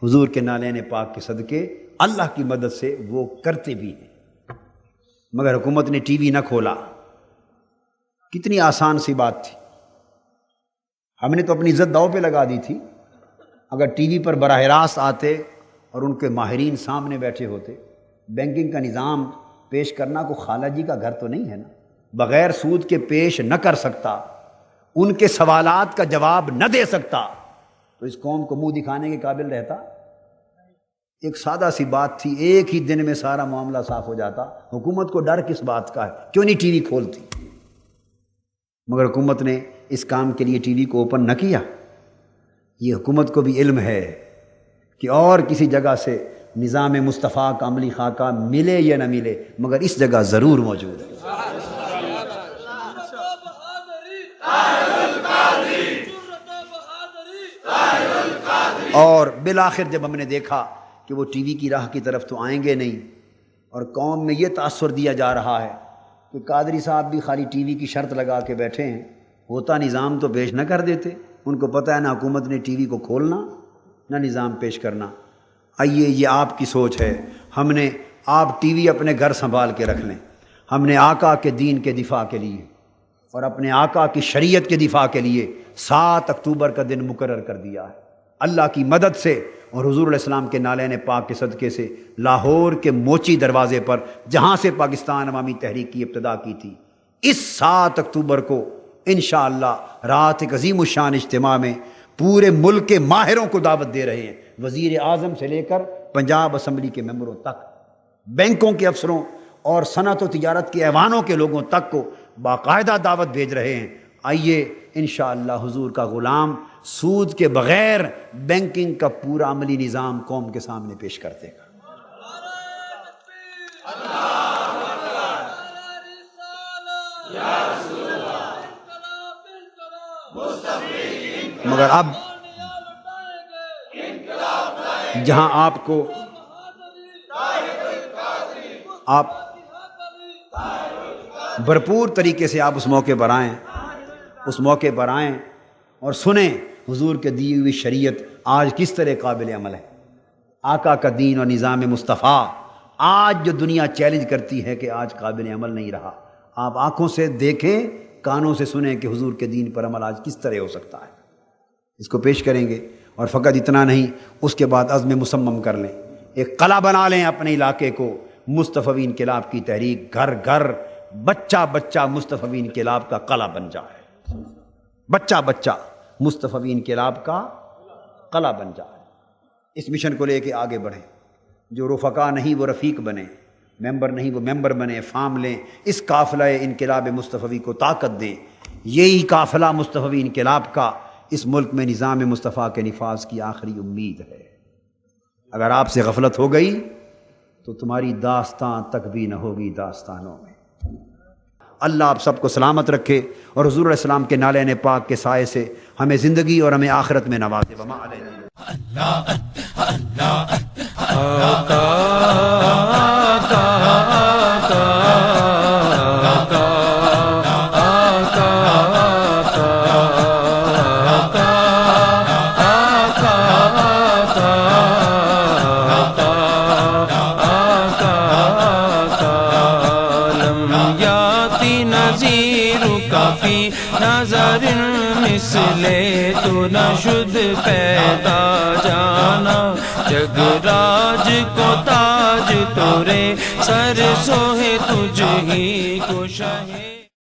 حضور کے نالین پاک کے صدقے اللہ کی مدد سے وہ کرتے بھی ہیں۔ مگر حکومت نے ٹی وی نہ کھولا، کتنی آسان سی بات تھی، ہم نے تو اپنی عزت داؤ پہ لگا دی تھی۔ اگر ٹی وی پر براہ راست آتے اور ان کے ماہرین سامنے بیٹھے ہوتے، بینکنگ کا نظام پیش کرنا کو خالہ جی کا گھر تو نہیں ہے نا، بغیر سود کے پیش نہ کر سکتا، ان کے سوالات کا جواب نہ دے سکتا تو اس قوم کو منہ دکھانے کے قابل رہتا؟ ایک سادہ سی بات تھی، ایک ہی دن میں سارا معاملہ صاف ہو جاتا۔ حکومت کو ڈر کس بات کا ہے؟ کیوں نہیں ٹی وی کھولتی؟ مگر حکومت نے اس کام کے لیے ٹی وی کو اوپن نہ کیا۔ یہ حکومت کو بھی علم ہے کہ اور کسی جگہ سے نظام مصطفیٰ کا عملی خاکہ ملے یا نہ ملے، مگر اس جگہ ضرور موجود ہے۔ اور بالآخر جب ہم نے دیکھا کہ وہ ٹی وی کی راہ کی طرف تو آئیں گے نہیں، اور قوم میں یہ تاثر دیا جا رہا ہے کہ قادری صاحب بھی خالی ٹی وی کی شرط لگا کے بیٹھے ہیں، ہوتا نظام تو پیش نہ کر دیتے۔ ان کو پتہ ہے نہ حکومت نے ٹی وی کو کھولنا نہ نظام پیش کرنا۔ آئیے، یہ آپ کی سوچ ہے، ہم نے آپ ٹی وی اپنے گھر سنبھال کے رکھ لیں۔ ہم نے آقا کے دین کے دفاع کے لیے اور اپنے آقا کی شریعت کے دفاع کے لیے 7 اکتوبر کا دن مقرر کر دیا ہے۔ اللہ کی مدد سے اور حضور علیہ السلام کے نالین پاک کے صدقے سے لاہور کے موچی دروازے پر، جہاں سے پاکستان عوامی تحریک کی ابتدا کی تھی، اس 7 اکتوبر کو انشاءاللہ رات ایک عظیم الشان اجتماع میں پورے ملک کے ماہروں کو دعوت دے رہے ہیں، وزیر اعظم سے لے کر پنجاب اسمبلی کے ممبروں تک، بینکوں کے افسروں اور صنعت و تجارت کے ایوانوں کے لوگوں تک کو باقاعدہ دعوت بھیج رہے ہیں۔ آئیے انشاءاللہ حضور کا غلام سود کے بغیر بینکنگ کا پورا عملی نظام قوم کے سامنے پیش کر دے گا۔ مگر اب جہاں آپ کو آپ بھرپور طریقے سے آپ اس موقع پر آئیں، اس موقع پر آئیں اور سنیں حضور کے دی ہوئی شریعت آج کس طرح قابل عمل ہے۔ آقا کا دین اور نظام مصطفیٰ آج جو دنیا چیلنج کرتی ہے کہ آج قابل عمل نہیں رہا، آپ آنکھوں سے دیکھیں، کانوں سے سنیں کہ حضور کے دین پر عمل آج کس طرح ہو سکتا ہے۔ اس کو پیش کریں گے، اور فقط اتنا نہیں، اس کے بعد عزم مصمم کر لیں، ایک قلعہ بنا لیں اپنے علاقے کو، مصطفی انقلاب کی تحریک گھر گھر، بچہ بچہ مصطفی انقلاب کا قلعہ بن جائے، بچہ بچہ مصطفی انقلاب کا قلعہ بن جائے۔ اس مشن کو لے کے آگے بڑھیں، جو رفقا نہیں وہ رفیق بنے، ممبر نہیں وہ ممبر بنے، فام لیں، اس قافلہ انقلاب مصطفی کو طاقت دیں۔ یہی قافلہ مصطفی انقلاب کا اس ملک میں نظام مصطفیٰ کے نفاذ کی آخری امید ہے۔ اگر آپ سے غفلت ہو گئی تو تمہاری داستان تک بھی نہ ہوگی داستانوں میں۔ اللہ آپ سب کو سلامت رکھے اور حضور علیہ السلام کے نالین پاک کے سائے سے ہمیں زندگی اور ہمیں آخرت میں نوازے۔ وما علینا نظر مثلے تو نہ شد پیدا جانا، جگ راج کو تاج تورے سر سوہے تجھ ہی کو شہ